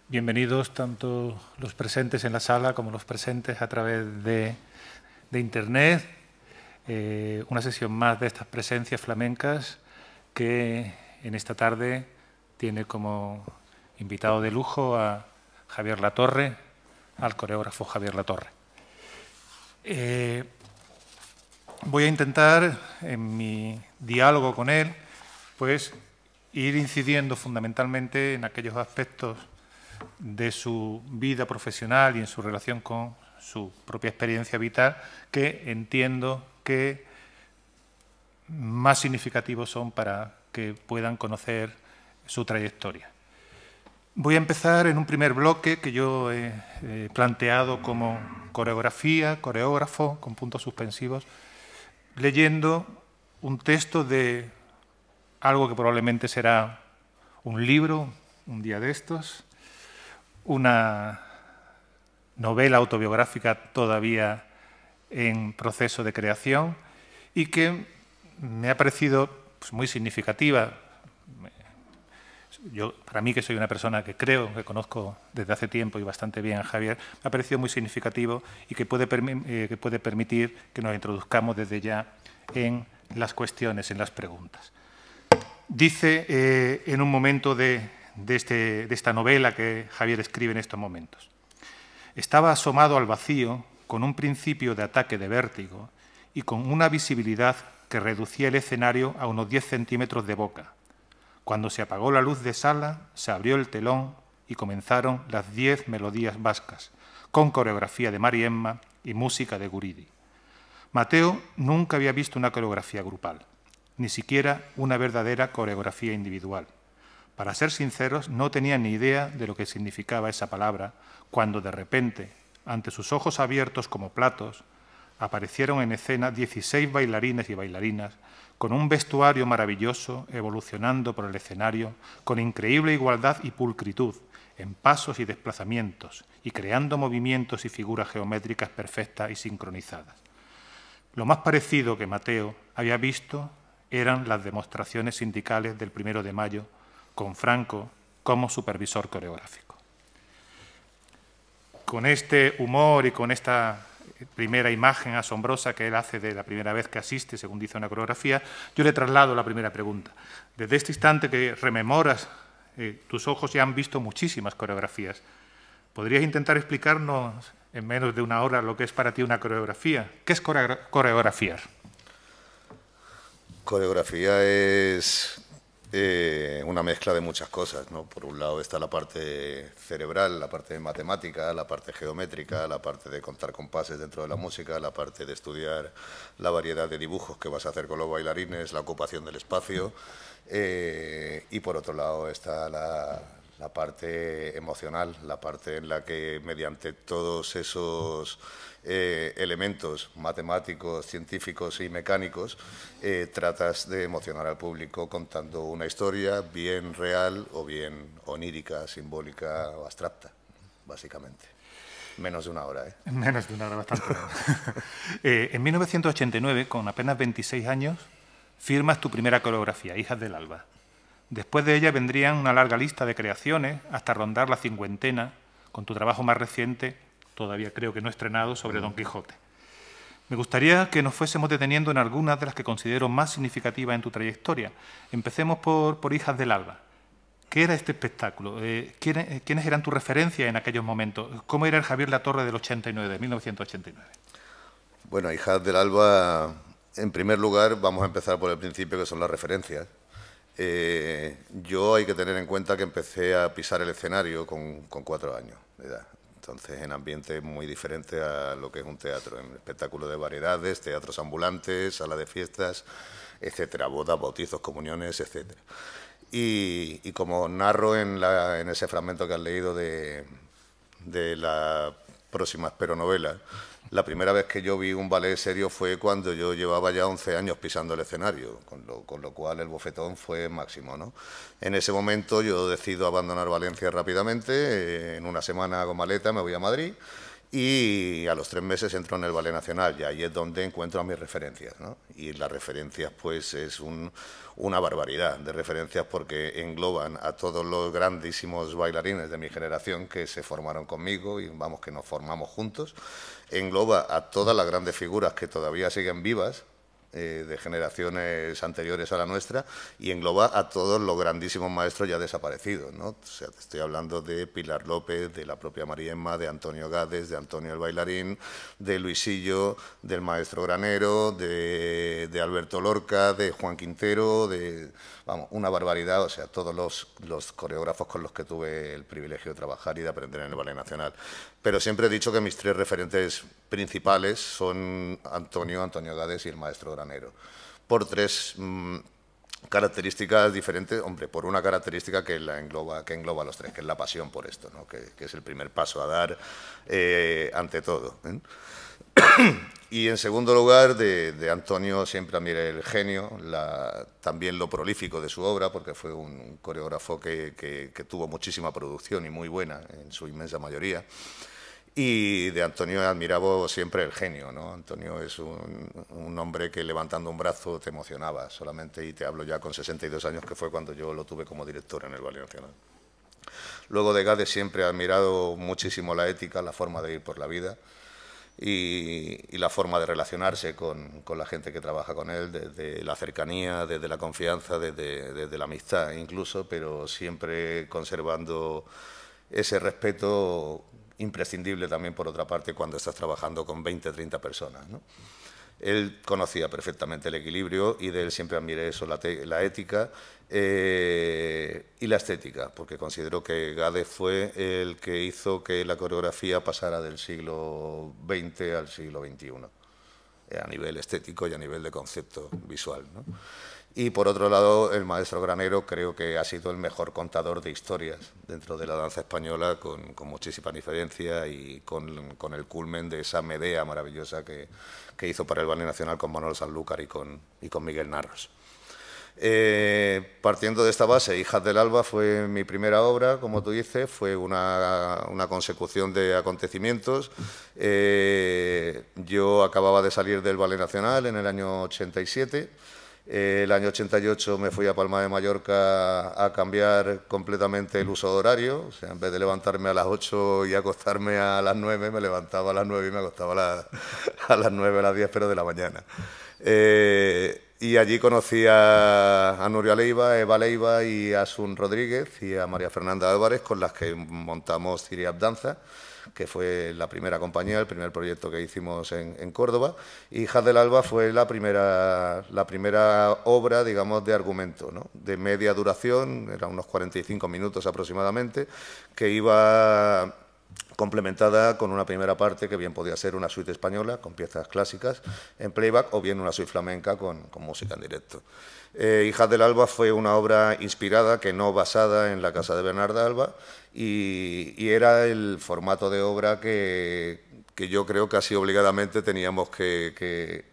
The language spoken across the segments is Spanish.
Bienvenidos tanto los presentes en la sala como los presentes a través de Internet. Una sesión más de estas presencias flamencas que en esta tarde tiene como invitado de lujo a Javier Latorre, al coreógrafo Javier Latorre. Voy a intentar, en mi diálogo con él, pues ir incidiendo fundamentalmente en aquellos aspectos de su vida profesional y en su relación con su propia experiencia vital que entiendo que más significativos son para que puedan conocer su trayectoria. Voy a empezar en un primer bloque que yo he planteado como coreografía, coreógrafo, con puntos suspensivos, leyendo un texto de algo que probablemente será un libro, un día de estos, una novela autobiográfica todavía en proceso de creación y que me ha parecido pues, muy significativa. Para mí, que soy una persona que creo, que conozco desde hace tiempo y bastante bien a Javier, me ha parecido muy significativo y que puede permitir que nos introduzcamos desde ya en las cuestiones, en las preguntas. Dice en un momento de esta novela que Javier escribe en estos momentos: estaba asomado al vacío con un principio de ataque de vértigo y con una visibilidad que reducía el escenario a unos 10 centímetros de boca. Cuando se apagó la luz de sala, se abrió el telón y comenzaron las 10 melodías vascas, con coreografía de Mariemma y música de Guridi. Mateo nunca había visto una coreografía grupal, ni siquiera una verdadera coreografía individual. Para ser sinceros, no tenía ni idea de lo que significaba esa palabra cuando de repente, ante sus ojos abiertos como platos, aparecieron en escena 16 bailarines y bailarinas con un vestuario maravilloso evolucionando por el escenario con increíble igualdad y pulcritud en pasos y desplazamientos y creando movimientos y figuras geométricas perfectas y sincronizadas. Lo más parecido que Mateo había visto eran las demostraciones sindicales del 1 de mayo con Franco como supervisor coreográfico. Con este humor y con esta primera imagen asombrosa que él hace de la primera vez que asiste, según dice una coreografía, yo le traslado la primera pregunta. Desde este instante que rememoras, tus ojos ya han visto muchísimas coreografías. ¿Podrías intentar explicarnos en menos de una hora lo que es para ti una coreografía? ¿Qué es coreografiar? Coreografía es una mezcla de muchas cosas, ¿no? Por un lado está la parte cerebral, la parte matemática, la parte geométrica, la parte de contar compases dentro de la música, la parte de estudiar la variedad de dibujos que vas a hacer con los bailarines, la ocupación del espacio, y por otro lado está la parte emocional, la parte en la que mediante todos esos elementos matemáticos, científicos y mecánicos tratas de emocionar al público contando una historia bien real o bien onírica, simbólica o abstracta, básicamente. Menos de una hora, ¿eh? Menos de una hora, bastante. En 1989, con apenas 26 años, firmas tu primera coreografía, Hijas del Alba. Después de ella vendrían una larga lista de creaciones hasta rondar la cincuentena, con tu trabajo más reciente, todavía creo que no estrenado, sobre Don Quijote. Me gustaría que nos fuésemos deteniendo en algunas de las que considero más significativas en tu trayectoria. Empecemos por Hijas del Alba. ¿Qué era este espectáculo? ¿Quiénes eran tus referencias en aquellos momentos? ¿Cómo era el Javier Latorre del 89, de 1989? Bueno, Hijas del Alba, en primer lugar, vamos a empezar por el principio, que son las referencias. Yo hay que tener en cuenta que empecé a pisar el escenario con 4 años de edad. Entonces, en ambiente muy diferente a lo que es un teatro, en espectáculo de variedades, teatros ambulantes, sala de fiestas, etcétera, bodas, bautizos, comuniones, etcétera. Y como narro en ese fragmento que has leído de la próxima, espero, novela, la primera vez que yo vi un ballet serio fue cuando yo llevaba ya 11 años pisando el escenario, con lo cual el bofetón fue máximo, ¿no? En ese momento yo decido abandonar Valencia rápidamente, en una semana hago maleta, me voy a Madrid Y a los 3 meses entro en el Ballet Nacional y ahí es donde encuentro a mis referencias, ¿no? Y las referencias pues es una barbaridad de referencias porque engloban a todos los grandísimos bailarines de mi generación que se formaron conmigo y vamos, que nos formamos juntos. Engloba a todas las grandes figuras que todavía siguen vivas, de generaciones anteriores a la nuestra, y engloba a todos los grandísimos maestros ya desaparecidos, ¿no? O sea, te estoy hablando de Pilar López, de la propia María Emma, de Antonio Gades, de Antonio el bailarín, de Luisillo, del maestro Granero, de Alberto Lorca, de Juan Quintero, vamos, una barbaridad, o sea, todos los coreógrafos con los que tuve el privilegio de trabajar y de aprender en el Ballet Nacional. Pero siempre he dicho que mis 3 referentes principales son Antonio Gades y el maestro Granero, por 3 características diferentes. Hombre, por una característica que engloba a los 3, que es la pasión por esto, ¿no? que es el primer paso a dar ante todo, ¿eh? Y en segundo lugar, de Antonio siempre admiré el genio, también lo prolífico de su obra, porque fue un coreógrafo que tuvo muchísima producción y muy buena en su inmensa mayoría. Y de Antonio he admirado siempre el genio, ¿no? Antonio es un hombre que levantando un brazo te emocionaba solamente, y te hablo ya con 62 años, que fue cuando yo lo tuve como director en el Ballet Nacional. Luego de Gades siempre he admirado muchísimo la ética, la forma de ir por la vida y la forma de relacionarse con la gente que trabaja con él, desde la cercanía, desde la confianza, desde la amistad incluso, pero siempre conservando ese respeto imprescindible también, por otra parte, cuando estás trabajando con 20, 30 personas, ¿no? Él conocía perfectamente el equilibrio y de él siempre admiré eso, la ética y la estética, porque considero que Gades fue el que hizo que la coreografía pasara del siglo XX al siglo XXI, a nivel estético y a nivel de concepto visual, ¿no? Y por otro lado, el maestro Granero creo que ha sido el mejor contador de historias dentro de la danza española, con muchísima diferencia y con el culmen de esa Medea maravillosa que hizo para el Ballet Nacional con Manuel Sanlúcar y con Miguel Narros. Partiendo de esta base, Hijas del Alba fue mi primera obra, como tú dices, fue una consecución de acontecimientos. Yo acababa de salir del Ballet Nacional en el año 87. El año 88 me fui a Palma de Mallorca a cambiar completamente el uso horario. O sea, en vez de levantarme a las 8 y acostarme a las 9, me levantaba a las 9 y me acostaba a las 9, a las 10, pero de la mañana. Y allí conocí a Nuria Leiva, a Eva Leiva y a Asun Rodríguez y a María Fernanda Álvarez, con las que montamos Ciriap Danza, que fue la primera compañía, el primer proyecto que hicimos en Córdoba. Y Hijas del Alba fue la primera obra, digamos, de argumento, ¿no? De media duración, eran unos 45 minutos aproximadamente, que iba complementada con una primera parte que bien podía ser una suite española con piezas clásicas en playback o bien una suite flamenca con música en directo. Hijas del Alba fue una obra inspirada, que no basada en la casa de Bernarda Alba, y era el formato de obra que yo creo que así obligadamente teníamos que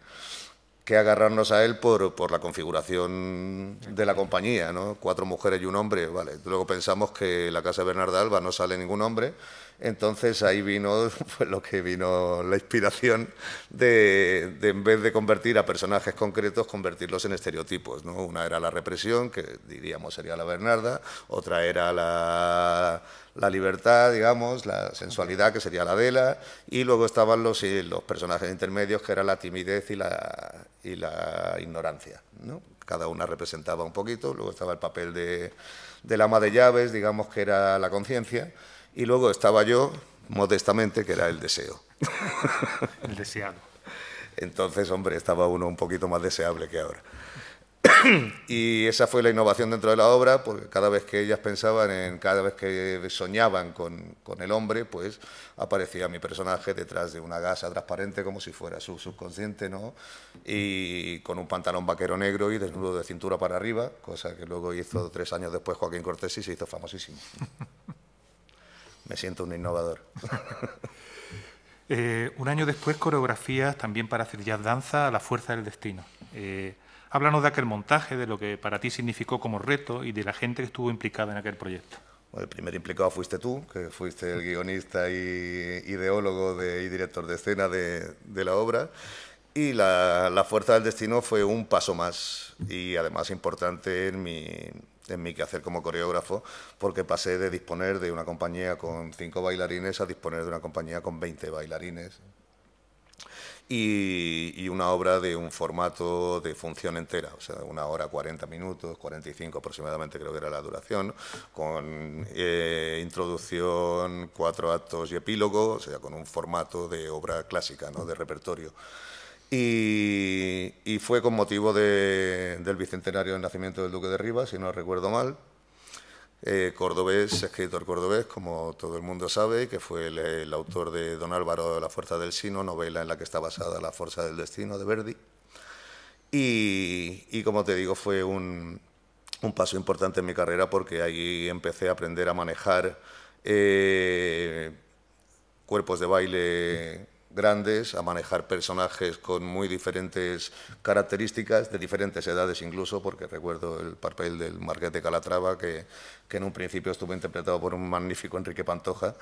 agarrarnos a él por la configuración de la compañía, ¿no? 4 mujeres y un hombre, vale. Luego pensamos que en la casa de Bernarda Alba no sale ningún hombre, entonces ahí vino pues, lo que vino la inspiración de en vez de convertir a personajes concretos, convertirlos en estereotipos, ¿no? Una era la represión, que diríamos sería la Bernarda, otra era la libertad, digamos, la sensualidad, que sería la Adela, y luego estaban los personajes intermedios, que era la timidez y la ignorancia, ¿no? Cada una representaba un poquito. Luego estaba el papel del ama de llaves, digamos, que era la conciencia, y luego estaba yo, modestamente, que era el deseo. El deseado. Entonces, hombre, estaba uno un poquito más deseable que ahora. Y esa fue la innovación dentro de la obra, porque cada vez que ellas pensaban cada vez que soñaban con el hombre, pues aparecía mi personaje detrás de una gasa transparente, como si fuera su subconsciente, ¿no? Y con un pantalón vaquero negro y desnudo de cintura para arriba, cosa que luego hizo 3 años después Joaquín Cortés y se hizo famosísimo. Me siento un innovador. Un año después, coreografías también para hacer jazz danza, La fuerza del destino. Háblanos de aquel montaje, de lo que para ti significó como reto y de la gente que estuvo implicada en aquel proyecto. El primer implicado fuiste tú, que fuiste el guionista y ideólogo y director de escena de la obra. Y la Fuerza del Destino fue un paso más y además importante en mi quehacer como coreógrafo, porque pasé de disponer de una compañía con 5 bailarines a disponer de una compañía con 20 bailarines. Y una obra de un formato de función entera, o sea, 1 hora 40 minutos, 45 aproximadamente creo que era la duración, con introducción, 4 actos y epílogo, o sea, con un formato de obra clásica, ¿no?, de repertorio. Y fue con motivo del bicentenario del nacimiento del Duque de Rivas, si no recuerdo mal. Cordobés, escritor cordobés, como todo el mundo sabe, que fue el autor de Don Álvaro de la Fuerza del Sino, novela en la que está basada La Fuerza del Destino de Verdi. Y como te digo, fue un paso importante en mi carrera, porque ahí empecé a aprender a manejar cuerpos de baile grandes, a manejar personajes con muy diferentes características, de diferentes edades incluso, porque recuerdo el papel del Marqués de Calatrava, que en un principio estuvo interpretado por un magnífico Enrique Pantoja,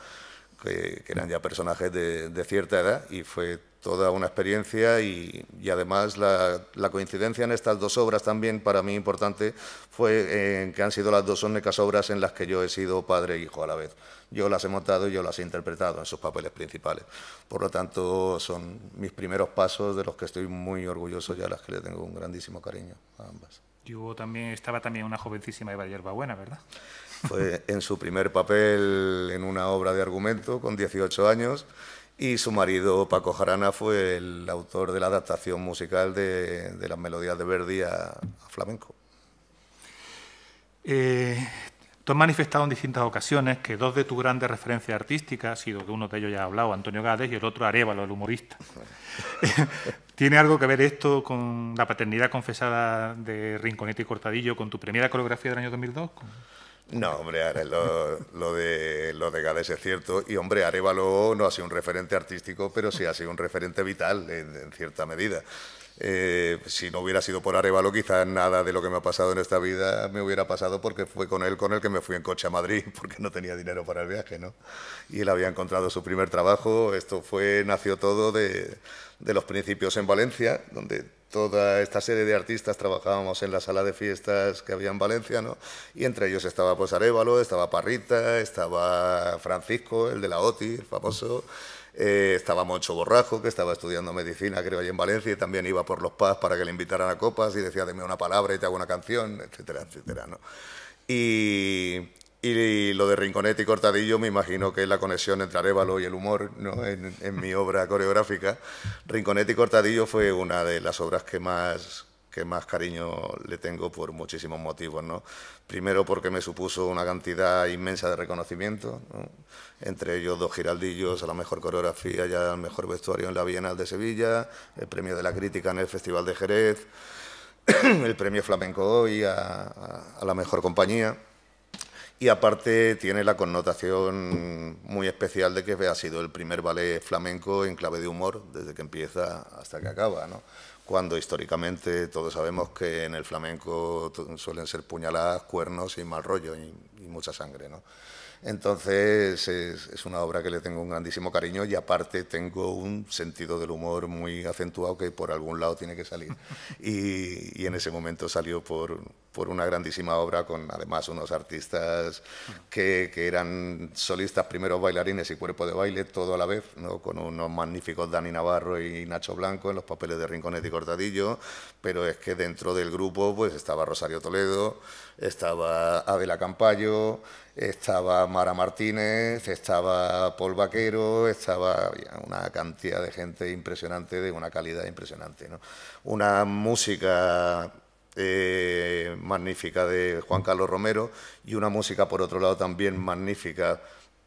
que eran ya personajes de cierta edad, y fue toda una experiencia. Y además la coincidencia en estas 2 obras también para mí importante fue que han sido las 2 únicas obras en las que yo he sido padre e hijo a la vez. Yo las he montado y yo las he interpretado en sus papeles principales. Por lo tanto, son mis primeros pasos de los que estoy muy orgulloso y a las que le tengo un grandísimo cariño a ambas. Y estaba también una jovencísima Eva Hierbabuena, ¿verdad? Fue en su primer papel en una obra de argumento con 18 años, y su marido Paco Jarana fue el autor de la adaptación musical de las melodías de Verdi a flamenco. Tú has manifestado en distintas ocasiones que 2 de tus grandes referencias artísticas, ha sido que uno de ellos ya ha hablado, Antonio Gades, y el otro Arévalo, el humorista. ¿Tiene algo que ver esto con la paternidad confesada de Rinconete y Cortadillo, con tu primera coreografía del año 2002? No, hombre, lo de Gades es cierto. Y, hombre, Arévalo no ha sido un referente artístico, pero sí ha sido un referente vital en cierta medida. Si no hubiera sido por Arévalo, quizás nada de lo que me ha pasado en esta vida me hubiera pasado, porque fue con él con el que me fui en coche a Madrid, porque no tenía dinero para el viaje, ¿no? Y él había encontrado su primer trabajo. Esto nació todo de los principios en Valencia, donde toda esta serie de artistas trabajábamos en la sala de fiestas que había en Valencia, ¿no? Y entre ellos estaba pues Arévalo, estaba Parrita, estaba Francisco, el de la OTI, el famoso. Estaba Moncho Borrajo, que estaba estudiando medicina, creo, allí en Valencia, y también iba por los pubs para que le invitaran a copas y decía, deme una palabra y te hago una canción, etcétera, etcétera, ¿no? Y lo de Rinconete y Cortadillo, me imagino que es la conexión entre Arévalo y el humor, ¿no?, en mi obra coreográfica. Rinconete y Cortadillo fue una de las obras que más cariño le tengo por muchísimos motivos, ¿no? Primero, porque me supuso una cantidad inmensa de reconocimiento, ¿no? Entre ellos 2 giraldillos a la mejor coreografía y al mejor vestuario en la Bienal de Sevilla, el premio de la crítica en el Festival de Jerez, el premio Flamenco Hoy a la mejor compañía. Y aparte tiene la connotación muy especial de que ha sido el primer ballet flamenco en clave de humor, desde que empieza hasta que acaba, ¿no? Cuando históricamente todos sabemos que en el flamenco suelen ser puñaladas, cuernos y mal rollo y mucha sangre, ¿no? Entonces es una obra que le tengo un grandísimo cariño, y aparte tengo un sentido del humor muy acentuado que por algún lado tiene que salir. Y en ese momento salió por una grandísima obra, con además unos artistas que eran solistas, primeros bailarines y cuerpo de baile, todo a la vez, ¿no? Con unos magníficos Dani Navarro y Nacho Blanco en los papeles de Rinconete y Cortadillo, pero es que dentro del grupo pues estaba Rosario Toledo, estaba Adela Campayo, estaba Mara Martínez, estaba Paul Vaquero, estaba una cantidad de gente impresionante, de una calidad impresionante, ¿no? Una música magnífica de Juan Carlos Romero, y una música, por otro lado, también magnífica,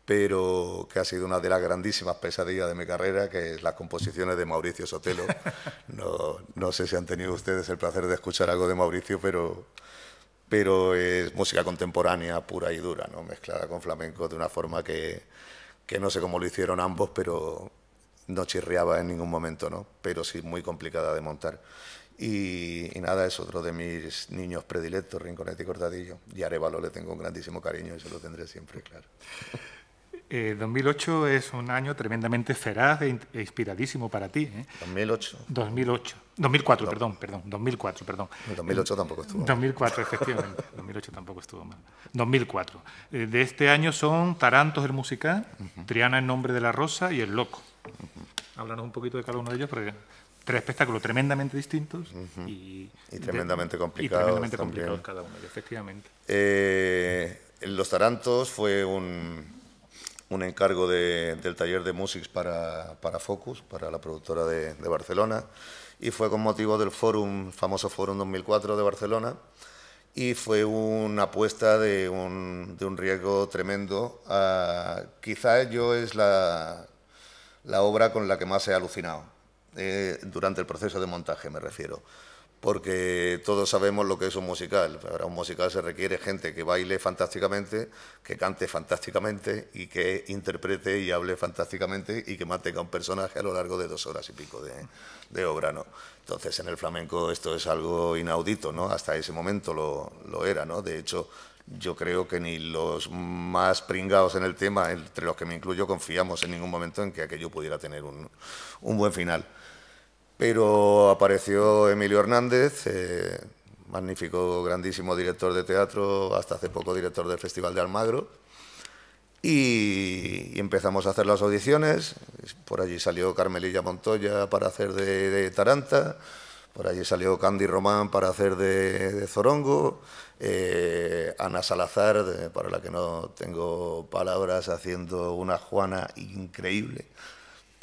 pero que ha sido una de las grandísimas pesadillas de mi carrera, que es las composiciones de Mauricio Sotelo. No sé si han tenido ustedes el placer de escuchar algo de Mauricio, pero es música contemporánea pura y dura, ¿no? Mezclada con flamenco de una forma que no sé cómo lo hicieron ambos, pero no chirriaba en ningún momento, ¿no? Pero sí muy complicada de montar. Y nada, es otro de mis niños predilectos, Rinconete y Cortadillo. Y a Arévalo le tengo un grandísimo cariño y se lo tendré siempre, claro. 2008 es un año tremendamente feraz e inspiradísimo para ti. 2008. 2004, perdón. 2008 tampoco estuvo mal. 2004, efectivamente. 2008 tampoco estuvo mal. 2004. De este año son Tarantos, el musical, Triana, en nombre de la rosa, y El loco. Háblanos un poquito de cada uno de ellos, porque 3 espectáculos tremendamente distintos y tremendamente complicados. Y tremendamente complicados cada uno, efectivamente. Los Tarantos fue un encargo del taller de Musics para Focus, para la productora de Barcelona, y fue con motivo del famoso Fórum 2004 de Barcelona, y fue una apuesta de un riesgo tremendo. Quizás yo es la obra con la que más he alucinado, durante el proceso de montaje me refiero, porque todos sabemos lo que es un musical. Para un musical se requiere gente que baile fantásticamente, que cante fantásticamente y que interprete y hable fantásticamente y que mantenga un personaje a lo largo de 2 horas y pico de obra, ¿no? Entonces, en el flamenco esto es algo inaudito, ¿no? Hasta ese momento lo era, ¿no? De hecho, yo creo que ni los más pringados en el tema, entre los que me incluyo, confiamos en ningún momento en que aquello pudiera tener un buen final. Pero apareció Emilio Hernández, magnífico, grandísimo director de teatro, hasta hace poco director del Festival de Almagro, y empezamos a hacer las audiciones. Por allí salió Carmelilla Montoya para hacer de Taranta, por allí salió Candy Román para hacer de Zorongo, Ana Salazar, para la que no tengo palabras, haciendo una Juana increíble,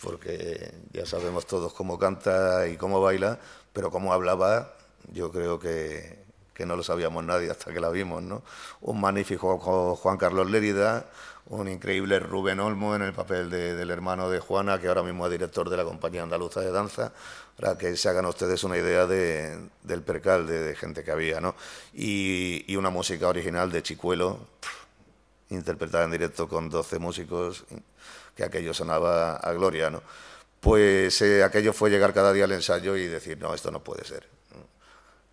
porque ya sabemos todos cómo canta y cómo baila, pero cómo hablaba, yo creo que no lo sabíamos nadie hasta que la vimos, ¿no? Un magnífico Juan Carlos Lérida, un increíble Rubén Olmo en el papel del hermano de Juana, que ahora mismo es director de la Compañía Andaluza de Danza, para que se hagan ustedes una idea del percal de gente que había, ¿no? Y una música original de Chicuelo, interpretada en directo con 12 músicos, que aquello sonaba a gloria, ¿no? Pues aquello fue llegar cada día al ensayo y decir, no, esto no puede ser.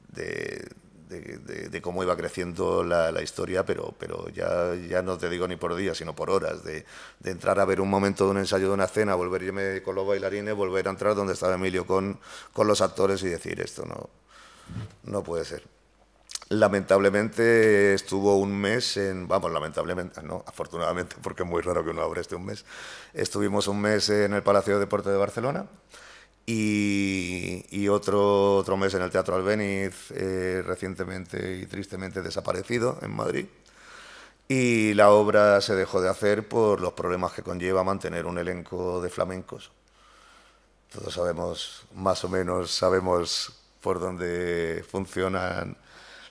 De cómo iba creciendo la historia, pero ya no te digo ni por días, sino por horas, de entrar a ver un momento de un ensayo de una escena, volver irme con los bailarines, volver a entrar donde estaba Emilio con los actores y decir, esto no puede ser. Lamentablemente estuvo un mes lamentablemente, no, afortunadamente, porque es muy raro que uno abra un mes. Estuvimos un mes en el Palacio de Deportes de Barcelona y otro mes en el Teatro Albéniz, recientemente y tristemente desaparecido, en Madrid. Y la obra se dejó de hacer por los problemas que conlleva mantener un elenco de flamencos. Todos sabemos, más o menos, sabemos por dónde funcionan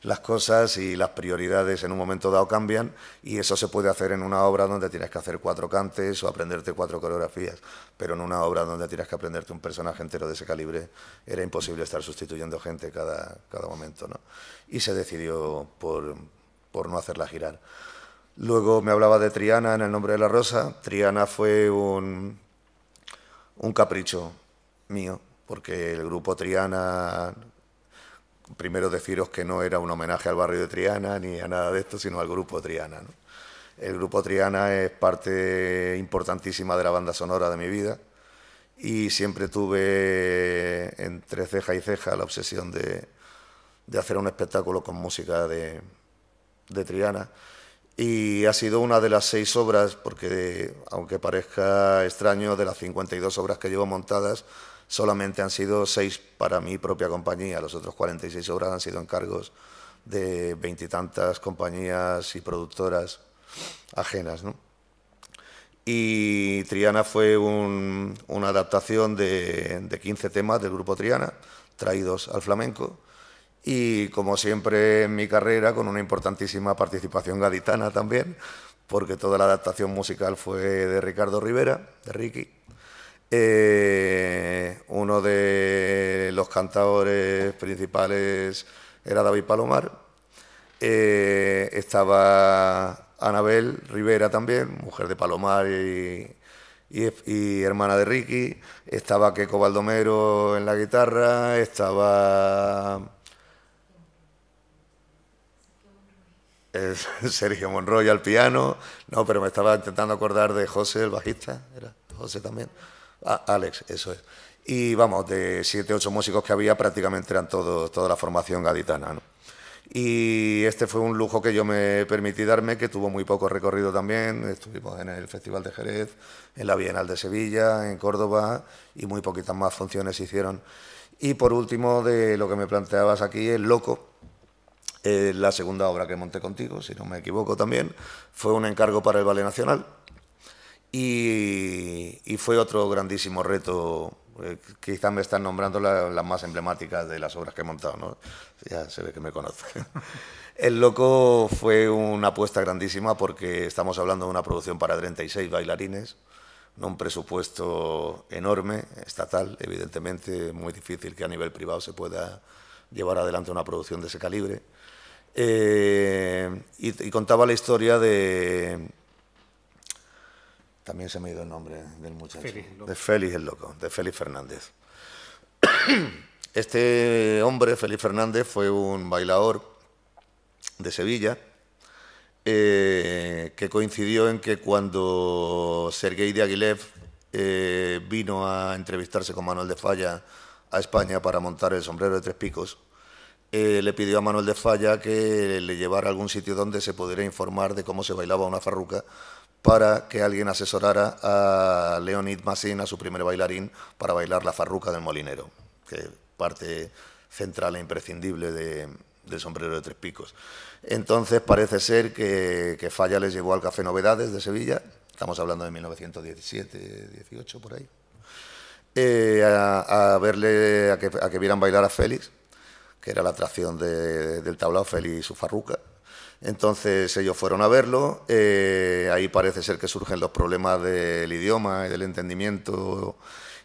las cosas y las prioridades en un momento dado cambian, y eso se puede hacer en una obra donde tienes que hacer 4 cantes o aprenderte 4 coreografías, pero en una obra donde tienes que aprenderte un personaje entero de ese calibre era imposible estar sustituyendo gente cada momento, ¿no? Y se decidió por no hacerla girar. Luego me hablaba de Triana en el nombre de la rosa. Triana fue un capricho mío, porque el grupo Triana... Primero deciros que no era un homenaje al barrio de Triana ni a nada de esto, sino al grupo Triana, ¿no? El grupo Triana es parte importantísima de la banda sonora de mi vida y siempre tuve entre ceja y ceja la obsesión de hacer un espectáculo con música de Triana, y ha sido una de las 6 obras, porque aunque parezca extraño, de las 52 obras que llevo montadas, solamente han sido 6 para mi propia compañía. Los otros 46 obras han sido encargos de 20 y tantas compañías y productoras ajenas, ¿no? Y Triana fue una adaptación de 15 temas del grupo Triana, traídos al flamenco, y como siempre en mi carrera, con una importantísima participación gaditana también, porque toda la adaptación musical fue de Ricardo Rivera, de Ricky. Uno de los cantadores principales era David Palomar. Estaba Anabel Rivera también, mujer de Palomar y hermana de Ricky, estaba Keco Baldomero en la guitarra, estaba Sergio Monroy al piano, no, pero me estaba intentando acordar de José, el bajista, ¿era José también? Ah, Alex, eso es. Y vamos, de 7, 8 músicos que había, prácticamente eran toda la formación gaditana, ¿no? Y este fue un lujo que yo me permití darme, que tuvo muy poco recorrido también. Estuvimos en el Festival de Jerez, en la Bienal de Sevilla, en Córdoba, y muy poquitas más funciones se hicieron. Y por último, de lo que me planteabas aquí, El Loco, la segunda obra que monté contigo, si no me equivoco también, fue un encargo para el Ballet Nacional. Y fue otro grandísimo reto. Quizás me están nombrando las más emblemáticas de las obras que he montado, ¿no? Ya se ve que me conoce. El Loco fue una apuesta grandísima porque estamos hablando de una producción para 36 bailarines, ¿no? Un presupuesto enorme, estatal, evidentemente, muy difícil que a nivel privado se pueda llevar adelante una producción de ese calibre. Y contaba la historia de... También se me ha ido el nombre del muchacho. De Félix el Loco, de Félix Fernández. Este hombre, Félix Fernández, fue un bailador de Sevilla que coincidió en que cuando Sergei Diaghilev vino a entrevistarse con Manuel de Falla a España para montar el Sombrero de Tres Picos, le pidió a Manuel de Falla que le llevara a algún sitio donde se pudiera informar de cómo se bailaba una farruca, para que alguien asesorara a Leonid Massin, a su primer bailarín, para bailar la farruca del molinero, que es parte central e imprescindible del Sombrero de Tres Picos. Entonces parece ser que Falla les llevó al Café Novedades de Sevilla, estamos hablando de 1917, 18 por ahí, a que vieran bailar a Félix, que era la atracción del tablao, Félix y su farruca. Entonces ellos fueron a verlo, ahí parece ser que surgen los problemas del idioma y del entendimiento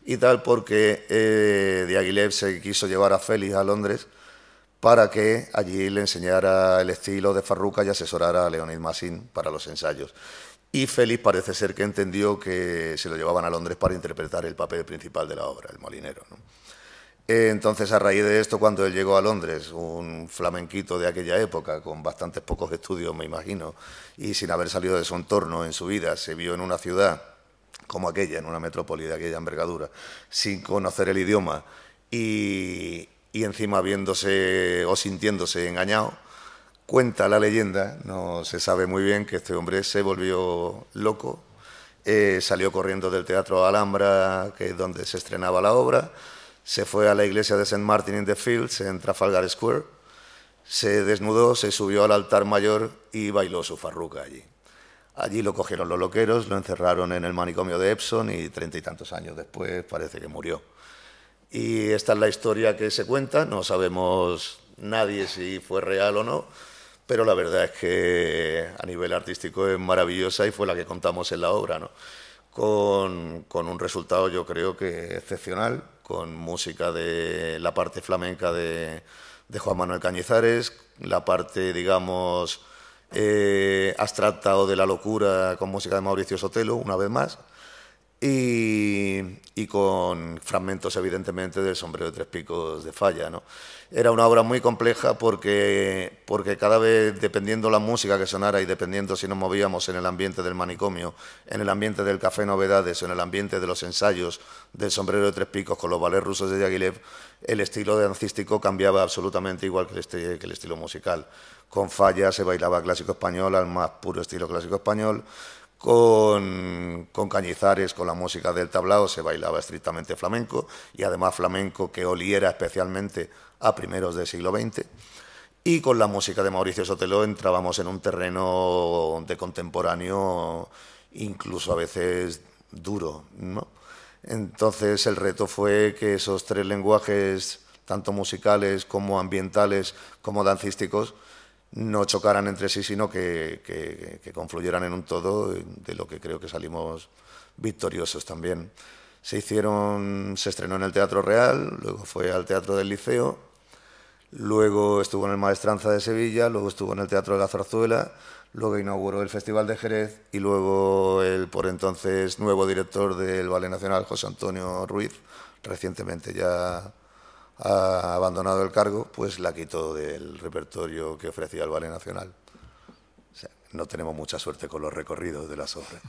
y tal, porque Diaghilev se quiso llevar a Félix a Londres para que allí le enseñara el estilo de farruca y asesorara a Leonid Massin para los ensayos. Y Félix parece ser que entendió que se lo llevaban a Londres para interpretar el papel principal de la obra, el molinero, ¿no? Entonces, a raíz de esto, cuando él llegó a Londres, un flamenquito de aquella época, con bastantes pocos estudios, me imagino, y sin haber salido de su entorno en su vida, se vio en una ciudad como aquella, en una metrópoli de aquella envergadura, sin conocer el idioma y encima viéndose o sintiéndose engañado. Cuenta la leyenda, no se sabe muy bien, que este hombre se volvió loco, salió corriendo del Teatro Alhambra, que es donde se estrenaba la obra. Se fue a la iglesia de St. Martin in the Fields, en Trafalgar Square, se desnudó, se subió al altar mayor y bailó su farruca allí. Allí lo cogieron los loqueros, lo encerraron en el manicomio de Epsom y 30 y tantos años después parece que murió. Y esta es la historia que se cuenta, no sabemos nadie si fue real o no, pero la verdad es que a nivel artístico es maravillosa y fue la que contamos en la obra, ¿no? Con un resultado yo creo que excepcional, con música de la parte flamenca de Juan Manuel Cañizares, la parte, digamos, abstracta o de la locura con música de Mauricio Sotelo, una vez más, y con fragmentos, evidentemente, del Sombrero de Tres Picos de Falla, ¿no? Era una obra muy compleja porque cada vez, dependiendo la música que sonara y dependiendo si nos movíamos en el ambiente del manicomio, en el ambiente del Café Novedades o en el ambiente de los ensayos del Sombrero de Tres Picos con los ballets rusos de Diaghilev, el estilo dancístico cambiaba absolutamente igual que el estilo musical. Con Falla se bailaba clásico español al más puro estilo clásico español. Con Cañizares, con la música del tablao, se bailaba estrictamente flamenco, y además flamenco que oliera especialmente a primeros del siglo XX. Y con la música de Mauricio Sotelo entrábamos en un terreno de contemporáneo, incluso a veces duro, ¿no? Entonces el reto fue que esos tres lenguajes, tanto musicales como ambientales como dancísticos, no chocaran entre sí, sino que confluyeran en un todo, de lo que creo que salimos victoriosos también. Se estrenó en el Teatro Real, luego fue al Teatro del Liceo, luego estuvo en el Maestranza de Sevilla, luego estuvo en el Teatro de la Zarzuela, luego inauguró el Festival de Jerez y luego el por entonces nuevo director del Ballet Nacional, José Antonio Ruiz, recientemente ya ha abandonado el cargo, pues la quitó del repertorio que ofrecía el Ballet Nacional. O sea, no tenemos mucha suerte con los recorridos de las obras.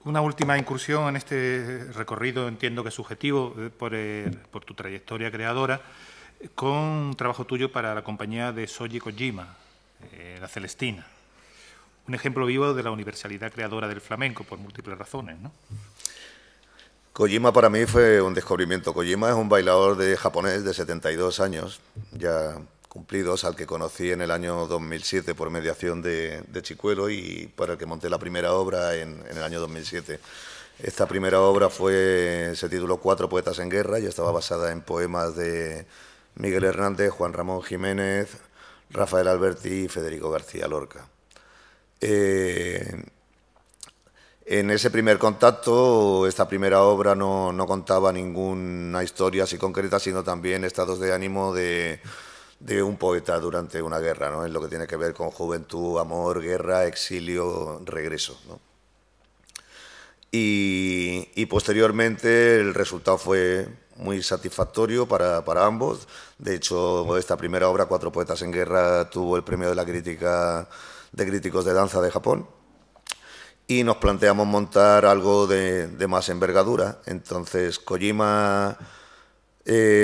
Una última incursión en este recorrido, entiendo que subjetivo, por tu trayectoria creadora, con un trabajo tuyo para la compañía de Shoji Kojima, La Celestina. Un ejemplo vivo de la universalidad creadora del flamenco, por múltiples razones, ¿no? Kojima para mí fue un descubrimiento. Kojima es un bailador japonés de 72 años, ya cumplidos, al que conocí en el año 2007 por mediación de Chicuelo y para el que monté la primera obra en el año 2007. Esta primera obra se tituló Cuatro poetas en guerra y estaba basada en poemas de Miguel Hernández, Juan Ramón Jiménez, Rafael Alberti y Federico García Lorca. En ese primer contacto, esta primera obra no contaba ninguna historia así concreta, sino también estados de ánimo de un poeta durante una guerra, ¿no? En lo que tiene que ver con juventud, amor, guerra, exilio, regreso, ¿no? Y posteriormente el resultado fue muy satisfactorio para ambos. De hecho, esta primera obra, Cuatro poetas en guerra, tuvo el premio de la crítica de críticos de danza de Japón. Y nos planteamos montar algo de más envergadura. Entonces, Kojima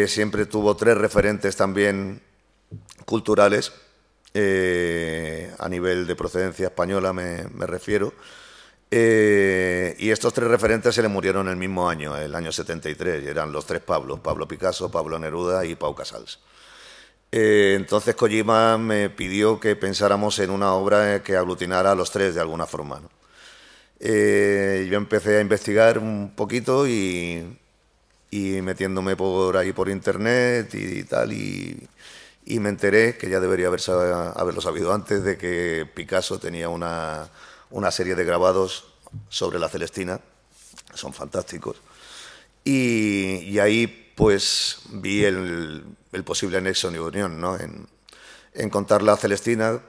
siempre tuvo tres referentes también culturales, a nivel de procedencia española me refiero, y estos tres referentes se le murieron el mismo año, el año 73, y eran los tres Pablos, Pablo Picasso, Pablo Neruda y Pau Casals. Entonces Kojima me pidió que pensáramos en una obra que aglutinara a los tres de alguna forma, ¿no? Yo empecé a investigar un poquito y metiéndome por ahí por internet y tal, y me enteré, que ya debería haberlo sabido antes, de que Picasso tenía una serie de grabados sobre la Celestina, son fantásticos, y ahí pues vi el posible nexo de unión, ¿no? en contar la Celestina,